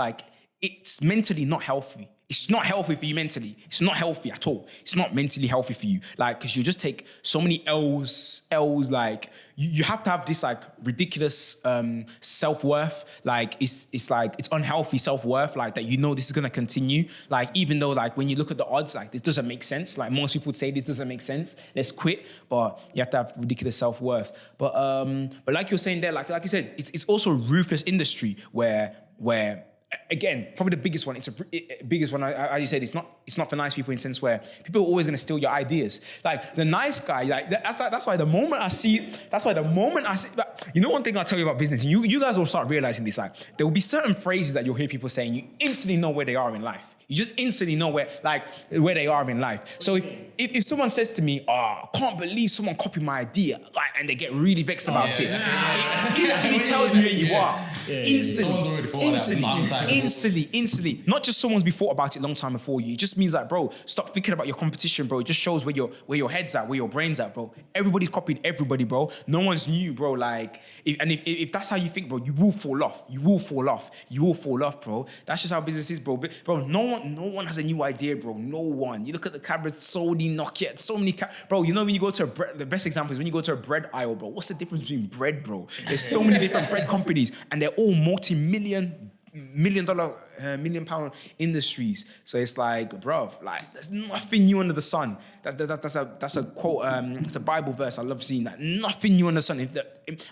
it's mentally not healthy it's not healthy for you mentally. It's not healthy at all. It's not mentally healthy for you. Like, because you just take so many L's, like, you have to have this, like, ridiculous self-worth. Like, it's unhealthy self-worth, like, that you know this is going to continue. Like, even though, like, when you look at the odds, like, this doesn't make sense. Like, most people would say this doesn't make sense. Let's quit. But you have to have ridiculous self-worth. But like you're saying there, like you said, it's also a ruthless industry where again, probably the biggest one. It's biggest one. As you said, it's not for nice people in the sense where people are always going to steal your ideas. Like the nice guy, like that's why the moment I see, you know, one thing I'll tell you about business, and you guys will start realizing this. Like there will be certain phrases that you'll hear people saying, you instantly know where they are in life. You just instantly know where they are in life. So if someone says to me, I can't believe someone copied my idea, like, and they get really vexed about it instantly tells me where you are. Instantly. Not just someone's been thought about it a long time before you. It just means like, bro, stop thinking about your competition, bro. It just shows where your head's at, where your brain's at, bro. Everybody's copied everybody, bro. No one's new, bro. Like, if that's how you think, bro, you will fall off. You will fall off, bro. That's just how business is, bro. Bro, no one has a new idea, bro. No one. You look at the cameras, Sony, Nokia, so many bro, you know when you go to the best example is when you go to a bread aisle, bro. What's the difference between bread, bro? There's so many different bread companies and they're all $million pound industries. So it's like, bro, like there's nothing new under the sun. That's a quote. It's a Bible verse. I love seeing that. Nothing new under the sun.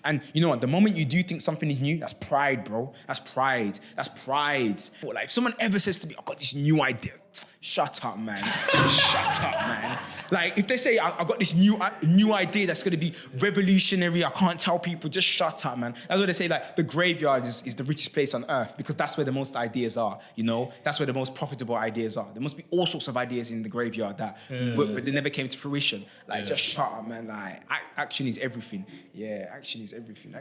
And you know what? The moment you do think something is new, that's pride, bro. That's pride. But like if someone ever says to me, I got this new idea. Shut up, man. Shut up, man. Like, if they say, I got this new idea that's going to be revolutionary, I can't tell people, just shut up, man. That's what they say, like, the graveyard is the richest place on earth because that's where the most ideas are, you know? That's where the most profitable ideas are. There must be all sorts of ideas in the graveyard that, but they never came to fruition. Like, just shut up, man. Like, action is everything. Yeah, action is everything.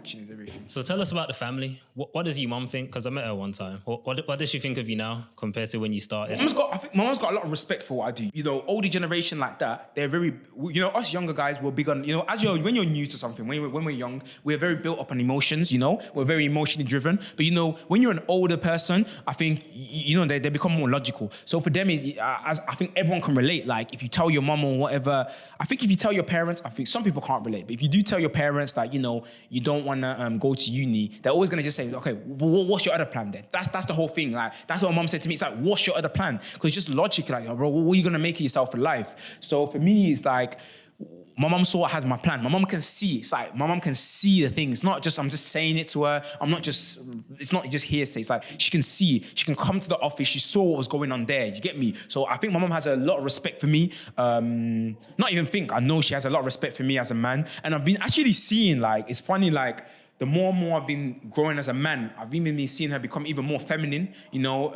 So tell us about the family. What does your mum think? Because I met her one time. What does she think of you now compared to when you started? I think my mum's got a lot of respect for what I do. You know, older generation like that, they're very, you know, us younger guys, we're big on, you know, when you're new to something, when we're young, we're very built up on emotions, you know, we're very emotionally driven. But, you know, when you're an older person, I think, you know, they become more logical. So for them, I think everyone can relate. Like, if you tell your mum or whatever, I think if you tell your parents, I think some people can't relate. But if you do tell your parents that, you know, you don't want to go to uni, they're always going to just say, okay, what's your other plan then? That's the whole thing. Like, that's what my mum said to me. It's like, what's your other plan? Because it's just logic, like, bro, what are you going to make of yourself in life? So for me, it's like, my mum saw I had my plan. My mum can see. It's like, my mum can see the thing. It's not just, I'm just saying it to her. It's not just hearsay. It's like, she can see. She can come to the office. She saw what was going on there. You get me? So I think my mum has a lot of respect for me. Not even think, I know she has a lot of respect for me as a man. And I've been actually seeing, like, it's funny, like, the more and more I've been growing as a man, I've even been seeing her become even more feminine, you know,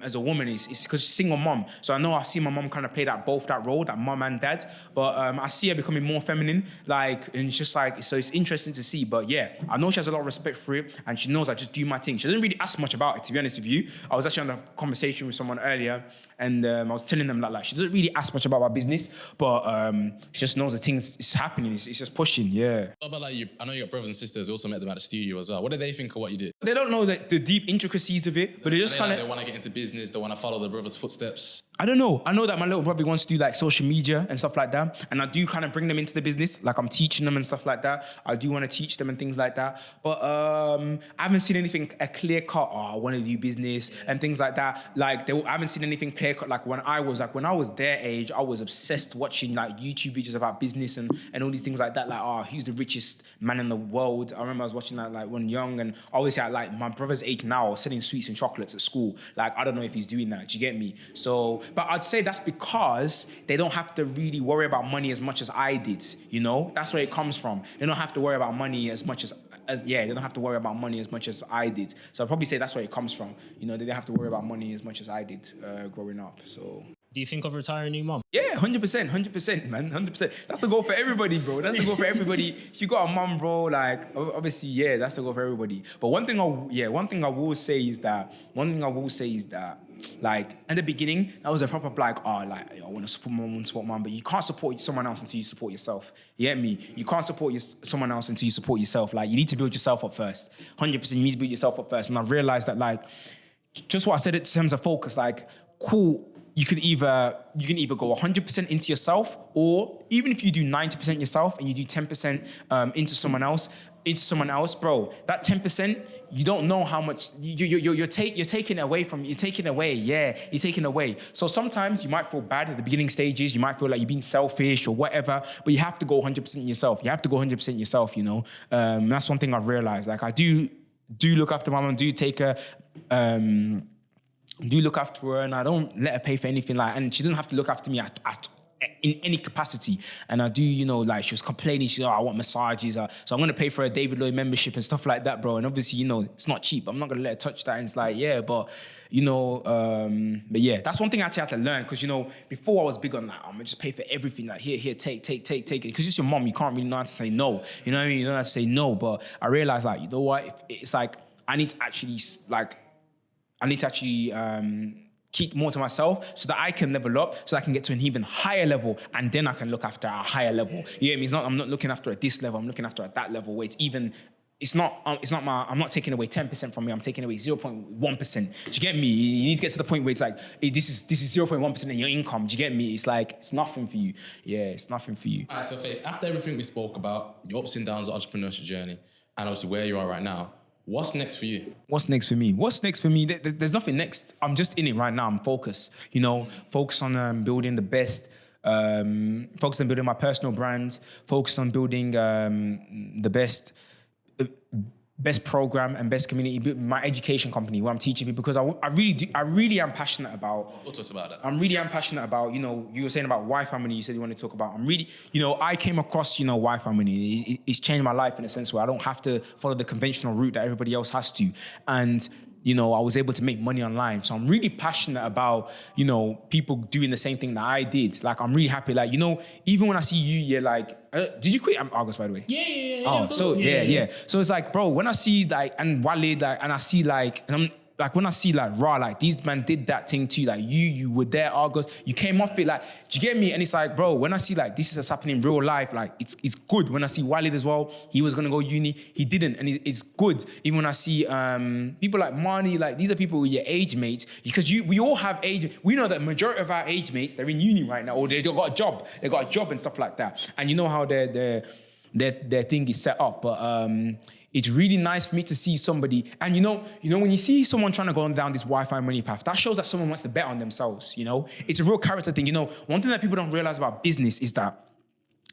as a woman. It's because she's a single mom. So I know I've seen my mom kind of play both that role, that mom and dad. But I see her becoming more feminine, like, and it's just like, so it's interesting to see. But yeah, I know she has a lot of respect for it and she knows I just do my thing. She doesn't really ask much about it, to be honest with you. I was actually on a conversation with someone earlier and I was telling them that, like, she doesn't really ask much about my business, but she just knows the things is happening. It's just pushing, yeah. What about, like, I know you got brothers and sisters, you also met them at the studio as well. What do they think of what you did? They don't know the deep intricacies of it, but they just kind of... They want to get into business, they want to follow their brother's footsteps. I don't know. I know that my little brother wants to do like social media and stuff like that. And I do kind of bring them into the business. Like I'm teaching them and stuff like that. I do want to teach them and things like that. But I haven't seen anything, a clear cut, I want to do business and things like that. Like I haven't seen anything clear cut. Like when I was their age, I was obsessed watching like YouTube videos about business and all these things like that. Like, who's the richest man in the world? I remember I was watching that like when young, and obviously like my brother's age now, selling sweets and chocolates at school. Like, I don't know if he's doing that. Do you get me? So, but I'd say that's because they don't have to really worry about money as much as I did, you know? That's where it comes from. They don't have to worry about money as much as they don't have to worry about money as much as I did. So I'd probably say that's where it comes from. You know, they didn't have to worry about money as much as I did growing up, so... Do you think of retiring your mom? Yeah, 100%, man, 100%. That's the goal for everybody, bro. That's the goal for everybody. If you got a mom, bro, like, obviously, yeah, that's the goal for everybody. But one thing I will say is that, like, in the beginning, that was a proper, like, I want to support mom, I want to support mom, but you can't support someone else until you support yourself. You get me? You can't support someone else until you support yourself. Like, you need to build yourself up first. 100%, you need to build yourself up first. And I've realized that, like, just what I said in terms of focus, like, cool, you can either go 100% into yourself, or even if you do 90% yourself and you do 10% into someone else, bro, that 10%, you don't know how much you're taking away. You're taking away. So sometimes you might feel bad at the beginning stages. You might feel like you're being selfish or whatever, but you have to go 100% yourself. You have to go 100% yourself, you know? That's one thing I've realized. Like, I do look after my mom, do look after her, and I don't let her pay for anything, like, and she doesn't have to look after me in any capacity. And I do, you know, like, she was complaining, she's like, I want massages, so I'm going to pay for a David Lloyd membership and stuff like that, bro. And obviously, you know, it's not cheap. I'm not going to let her touch that. And it's like, yeah, but, you know, but yeah, that's one thing I actually had to learn, because, you know, before I was big on that, I'm going to just pay for everything, like, here, take it. Because it's your mom, you can't really know how to say no. You know what I mean? You don't know how to say no. But I realized, like, you know what? It's like, I need to actually, keep more to myself so that I can level up, so that I can get to an even higher level, and then I can look after a higher level. You get me? I'm not looking after at this level, I'm looking after at that level where I'm not taking away 10% from me, I'm taking away 0.1%. Do you get me? You need to get to the point where it's like, hey, this is 0.1% of your income. Do you get me? It's like, it's nothing for you. Yeah, it's nothing for you. All right, so Faith, after everything we spoke about, your ups and downs of entrepreneurship journey, and obviously where you are right now, what's next for you? What's next for me? There's nothing next. I'm just in it right now. I'm focused. You know, focus on building the best. Focus on building my personal brand. Focus on building the best program and best community. My education company where I'm teaching people, because I really am passionate about. Talk to us about that. I really am passionate about, you know, you were saying about Wi-Fi Money, you said you want to talk about. I'm really, you know, I came across, you know, Wi-Fi Money. It's changed my life in a sense where I don't have to follow the conventional route that everybody else has to. And, you know, I was able to make money online. So I'm really passionate about, you know, people doing the same thing that I did. Like, I'm really happy. Like, you know, even when I see you, you're like, did you quit August, by the way? Yeah. Oh, so yeah. So it's like, bro, when I see like, and Wale, like, and I see like, and I'm like, when I see like, raw, like, these men did that thing too. Like, you were there, August, you came off it, like, do you get me? And it's like, bro, when I see like, this is happening in real life, like, it's good. When I see Wale as well, he was gonna go uni, he didn't, and it's good. Even when I see people like Marnie, like, these are people with your age mates, because we all have age. We know that majority of our age mates, they're in uni right now, or they got a job and stuff like that. And you know how their thing is set up, but it's really nice for me to see somebody, and you know, when you see someone trying to go down this Wi-Fi money path, that shows that someone wants to bet on themselves. You know, it's a real character thing. You know, one thing that people don't realize about business is that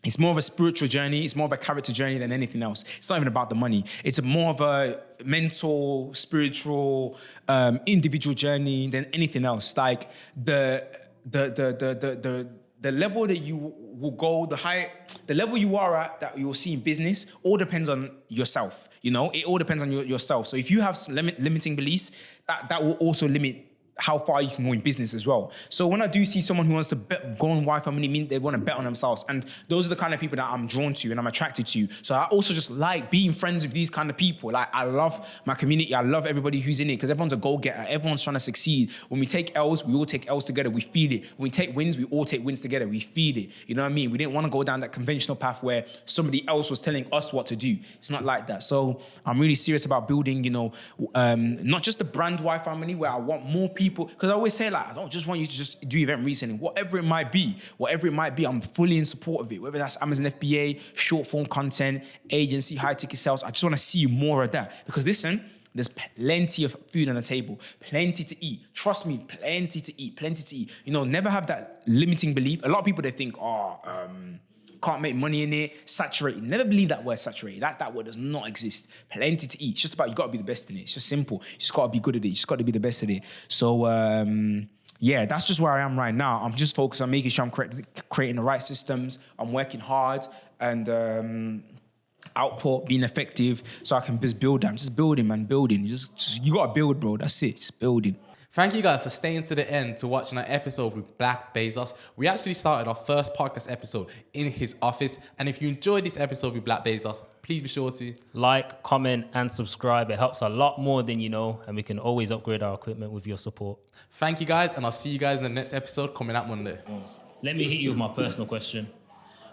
it's more of a spiritual journey. It's more of a character journey than anything else. It's not even about the money. It's more of a mental, spiritual, individual journey than anything else. Like the level that you will go, the level you are at that you will see in business, all depends on yourself. You know, it all depends on yourself. So if you have limiting beliefs, that will also limit how far you can go in business as well. So when I do see someone who wants to go on Wi-Fi Money, mean they want to bet on themselves. And those are the kind of people that I'm drawn to and I'm attracted to. So I also just like being friends with these kind of people. Like, I love my community. I love everybody who's in it, because everyone's a go-getter. Everyone's trying to succeed. When we take L's, we all take L's together. We feel it. When we take wins, we all take wins together. We feel it. You know what I mean? We didn't want to go down that conventional path where somebody else was telling us what to do. It's not like that. So I'm really serious about building, you know, not just the brand Wi-Fi Money, where I want more people, because I always say, like, I don't just want you to just do event reselling, whatever it might be, I'm fully in support of it, whether that's Amazon FBA, short form content, agency, high ticket sales. I just want to see more of that, because listen, there's plenty of food on the table, plenty to eat. Trust me, plenty to eat. You know, never have that limiting belief. A lot of people, they think, can't make money in it, saturated. Never believe that word, saturated. That word does not exist. Plenty to eat. It's just about, you got to be the best in it. It's just simple. You just got to be good at it. You just got to be the best at it. So, yeah, that's just where I am right now. I'm just focused on making sure I'm creating the right systems. I'm working hard and output, being effective, so I can just build that. I'm just building, man, building. You got to build, bro. That's it. Just building. Thank you guys for staying to the end to watching our episode with Black Bezos. We actually started our first podcast episode in his office. And if you enjoyed this episode with Black Bezos, please be sure to like, comment, and subscribe. It helps a lot more than you know, and we can always upgrade our equipment with your support. Thank you guys, and I'll see you guys in the next episode coming out Monday. Let me hit you with my personal question.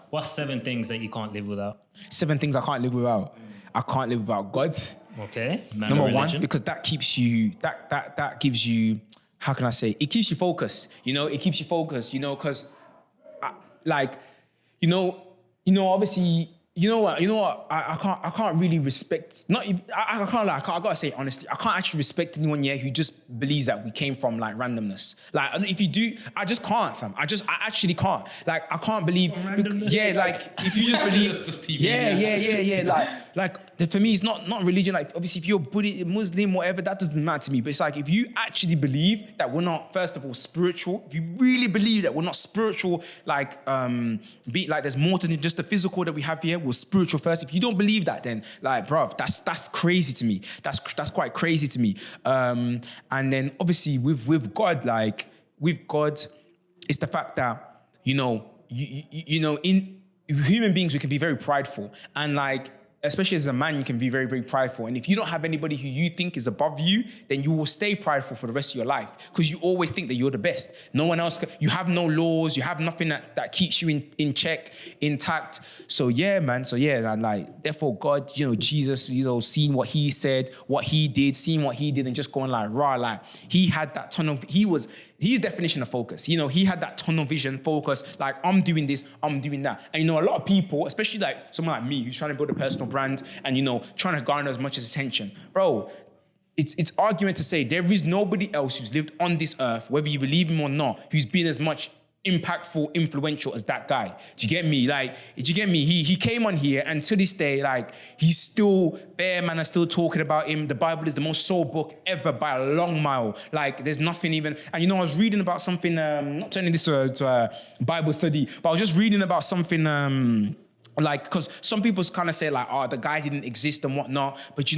What's 7 things that you can't live without? 7 things I can't live without. I can't live without God. Okay. Man Number or one, religion? because that keeps you, that gives you, how can I say, it keeps you focused. It keeps you focused, because obviously, I can't really respect, I gotta say honestly, I can't actually respect anyone who just believes that we came from like randomness. Like, if you do, I just can't, fam. I actually can't. Like, I can't believe, if you just believe, Just TV, like for me, it's not religion. Like, obviously, if you're Buddhist, Muslim, whatever, that doesn't matter to me. But it's like, if you actually believe that we're not, first of all, spiritual, if you really believe that we're not spiritual, there's more than just the physical that we have here, we're spiritual first. If you don't believe that, then like, bruv, that's crazy to me. That's quite crazy to me. And then obviously with God, it's the fact that, in human beings, we can be very prideful, and like, especially as a man, you can be very, very prideful. And if you don't have anybody who you think is above you, then you will stay prideful for the rest of your life, because you always think that you're the best. No one else, you have no laws, you have nothing that keeps you in check, intact. So yeah, man. And like, therefore God, Jesus, seeing what he said, what he did, and just going like, rah, like, he had that tunnel, his definition of focus. He had that tunnel vision focus, like, I'm doing this, I'm doing that. And a lot of people, especially like someone like me, who's trying to build a personal brand and, trying to garner as much as attention. Bro, it's argument to say there is nobody else who's lived on this earth, whether you believe him or not, who's been as much impactful, influential as that guy. Do you get me? He came on here, and to this day, like, he's still, bear man are still talking about him. The Bible is the most sold book ever by a long mile. Like, there's nothing even, and I was reading about something, not turning this to a Bible study, but I was just reading about something, because some people kind of say like, oh, the guy didn't exist and whatnot. But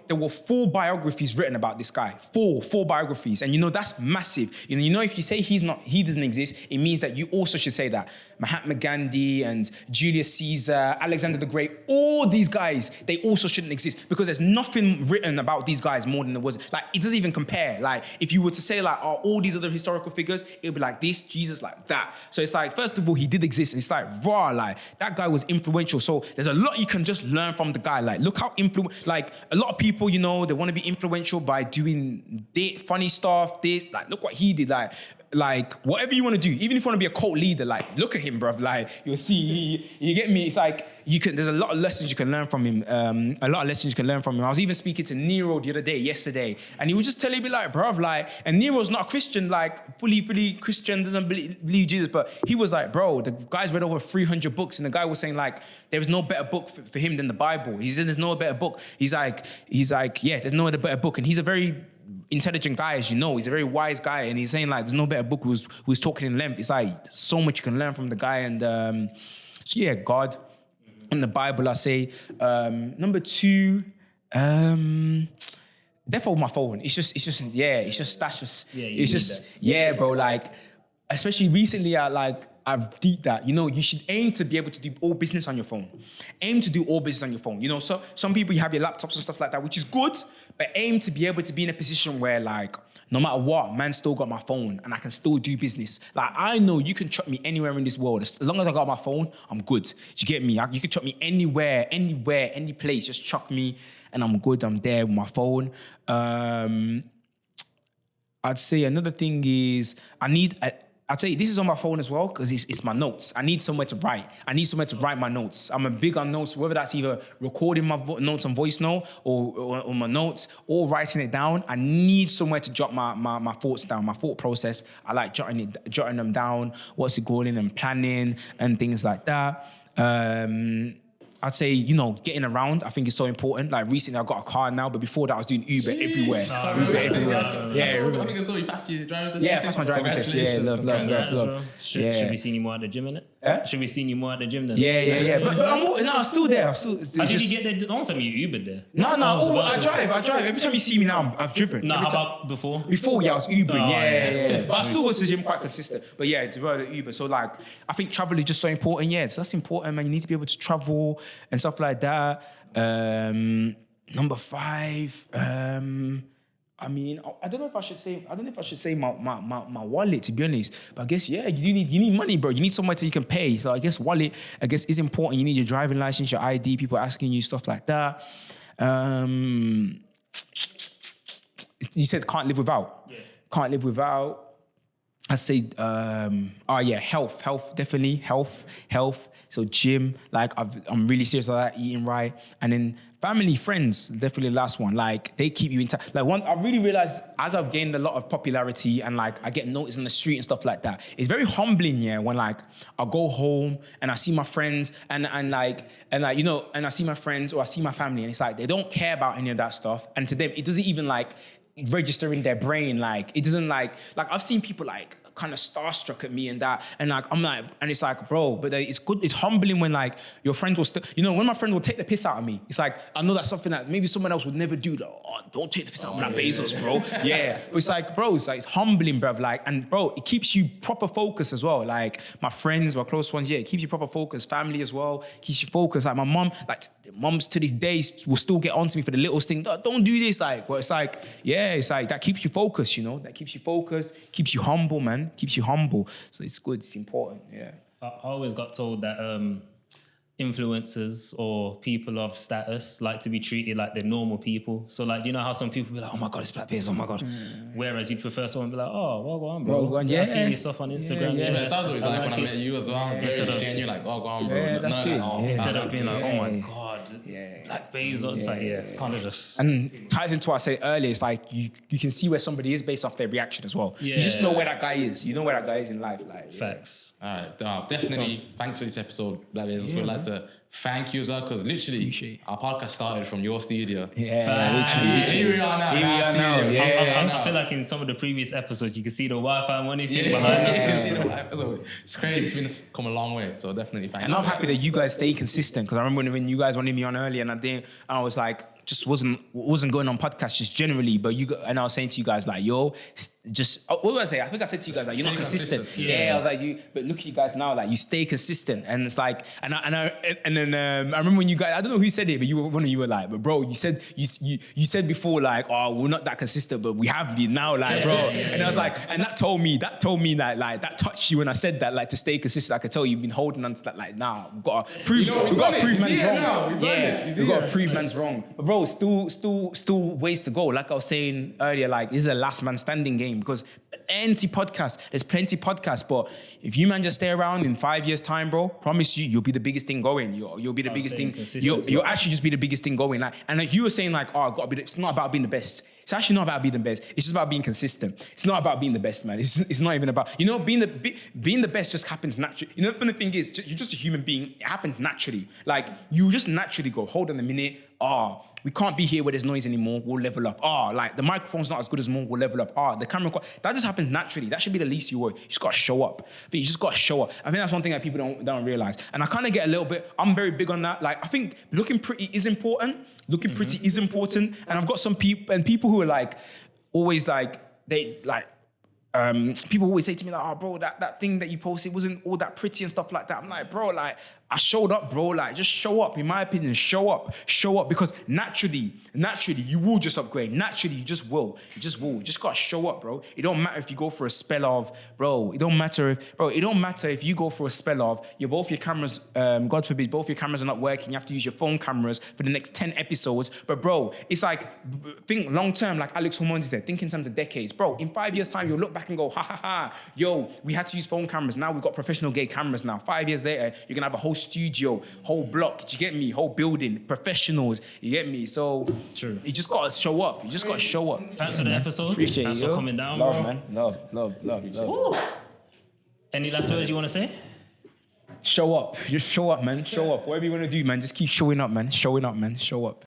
there were 4 biographies written about this guy. Four biographies. And that's massive. If you say he doesn't exist, it means that you also should say that. Mahatma Gandhi and Julius Caesar, Alexander the Great, all these guys, they also shouldn't exist, because there's nothing written about these guys more than there was. Like, it doesn't even compare. Like, if you were to say like, oh, all these other historical figures, it would be like this, Jesus like that. So it's like, first of all, he did exist. And it's like, raw, like, that guy was influential. So there's a lot you can just learn from the guy. Like, look how like, a lot of people, they want to be influential by doing funny stuff, this, like, look what he did. Like whatever you want to do, even if you want to be a cult leader, like, look at him, bruv. Like, you'll see, you get me? It's like, there's a lot of lessons you can learn from him. I was even speaking to Nero yesterday, and he was just telling me like, bruv, like, and Nero's not a Christian, like, fully Christian, doesn't believe Jesus, but he was like, bro, the guy's read over 300 books, and the guy was saying like, there is no better book for him than the Bible. He said there's no better book. He's like, yeah, there's no other better book, and he's a very intelligent guy, as you know. He's a very wise guy, and he's saying like, there's no better book. Who's talking in length. It's like, so much you can learn from the guy. And so yeah, God and the Bible, I say. Number 2, therefore my phone. Yeah, bro. Like, especially recently, I've deep that, you should aim to be able to do all business on your phone. So some people, you have your laptops and stuff like that, which is good, but aim to be able to be in a position where, like, no matter what, man still got my phone and I can still do business. Like, I know you can chuck me anywhere in this world. As long as I got my phone, I'm good. Do you get me? You can chuck me anywhere, any place. Just chuck me and I'm good. I'm there with my phone. I'd say another thing is I'll tell you, this is on my phone as well, because it's my notes. I need somewhere to write. My notes. I'm a big on notes, whether that's either recording my notes on voice note or my notes, or writing it down. I need somewhere to jot my thoughts down, my thought process. I like jotting them down, and planning and things like that. I'd say, getting around, I think is so important. Like, recently I got a car now, but before that I was doing Uber everywhere. I think I saw you pass your driver's test. Yeah, I passed my driving test. Yeah, love. Should we see you more at the gym, innit? Should we see you more at the gym then? Yeah. But I'm still there. How did you get there? Don't tell me you Ubered there. No. I drive. Every time you see me now, I've driven. No, how about before? Before, yeah, I was Ubering. Yeah. But I still go to the gym quite consistent. But yeah, to go to Uber. So like, I think travel is just so important. Yeah, so that's important, man. You need to be able to travel and stuff like that. Number 5, I mean, I don't know if I should say my wallet, to be honest. But I guess, yeah, you need money, bro. You need somewhere so you can pay. So I guess wallet, is important. You need your driving license, your ID, people asking you stuff like that. You said can't live without. Yeah. Can't live without. I say, health, definitely, health. So gym, like I'm really serious about that, eating right. And then family, friends, definitely the last one. Like they keep you in touch. Like I really realized as I've gained a lot of popularity and like I get noticed on the street and stuff like that, it's very humbling, yeah, when like I go home and I see my friends and I see my friends or I see my family and it's like they don't care about any of that stuff. And to them, it doesn't even like register in their brain. Like it doesn't like I've seen people like kind of starstruck at me and that, and like I'm like, and it's like, bro, but it's good, it's humbling when like your friends will still, when my friend will take the piss out of me, it's like I know that's something that maybe someone else would never do. Like, oh, don't take the piss out of like Bezos, bro. Yeah, but it's like, bro, it's humbling, bruv. Like, and bro, it keeps you proper focused as well. Like my friends, my close ones, yeah, it keeps you proper focused. Family as well keeps you focused. Like my mom, like moms to this day will still get on to me for the littlest thing. Don't do this, like, but it's like, yeah, it's like that keeps you focused. That keeps you focused, keeps you humble, man. Keeps you humble. So it's good, it's important, yeah. I always got told that influencers or people of status like to be treated like they're normal people. So like, how some people be like, oh my God, it's Black Bears, oh my God. Whereas you'd prefer someone to be like, oh, well, go on, bro. Yeah, I see your stuff on Instagram. Yeah, that was always like when I met you as well. I was very genuine, like, oh, go on, bro. Yeah, that's it. Instead of being like, oh my God, Black Bezos, it's kind of just... And ties into what I said earlier, it's like you can see where somebody is based off their reaction as well. Yeah. You just know where that guy is. You know where that guy is in life. Like, facts. All right, definitely. Thanks for this episode, Black Bezos. We'd like to thank you as well, because literally our podcast started from your studio. Yeah, Here we are now. I feel like in some of the previous episodes, you can see the Wi-Fi money thing behind us. You can see the Wi-Fi. It's crazy. It's come a long way. So definitely thank you. And I'm happy that you guys stay consistent, because I remember when you guys wanted me on earlier and I was like, just wasn't going on podcasts just generally, but and I was saying to you guys like, yo, just what did I say? I think I said to you guys like, you're not consistent. Yeah, I was like, but look at you guys now, like you stay consistent, and it's like, and then I remember when you guys, I don't know who said it, but one of you were like, but bro, you said before like, oh, we're not that consistent, but we have been now, like, bro. And I was like, and that told me that like that touched you when I said that, like to stay consistent. I could tell you've been holding on to that, like, nah, we've got to prove, we've got to prove man's wrong. We've got to prove man's wrong. But bro, still ways to go. Like I was saying earlier, like this is a last man standing game, because there's plenty podcasts, but if you man just stay around in 5 years time, bro, promise you'll be the biggest thing going. You'll be the biggest thing. You'll actually just be the biggest thing going. Like, and like you were saying like, oh, it's not about being the best. It's actually not about being the best. It's just about being consistent. It's not about being the best, man. It's not even about, being the best just happens naturally. The funny thing is, you're just a human being. It happens naturally. Like, you just naturally go, hold on a minute. We can't be here where there's noise anymore. We'll level up. Like the microphone's not as good as more. We'll level up. The camera, that just happens naturally. That should be the least you worry. You just gotta show up. You just gotta show up. I think that's one thing that people don't realize. And I kind of get a little bit, I'm very big on that. Like, I think looking pretty is important. And I've got some people who are like, always like, people always say to me like, oh bro, that thing that you posted wasn't all that pretty and stuff like that. I'm like, bro, like I showed up, bro. Like, just show up. In my opinion, show up, because naturally, you will just upgrade. Naturally, you just will. You just gotta show up, bro. It don't matter if you go for a spell of, bro. It don't matter if you go for a spell of both your cameras, God forbid, both your cameras are not working. You have to use your phone cameras for the next 10 episodes. But bro, it's like, think long term, like Alex Hormones said, think in terms of decades, bro. In 5 years' time, you'll look back and go, yo, we had to use phone cameras. Now we've got professional gay cameras now. 5 years later, you're gonna have a whole studio, whole block, do you get me? Whole building, professionals, you get me? So true. You just gotta show up. Thanks for the episode. Appreciate Thanks for coming down, love, bro. Man. Love. Any last words you want to say? Show up. Just show up, man. Show up. Whatever you want to do, man. Just keep showing up, man. Show up.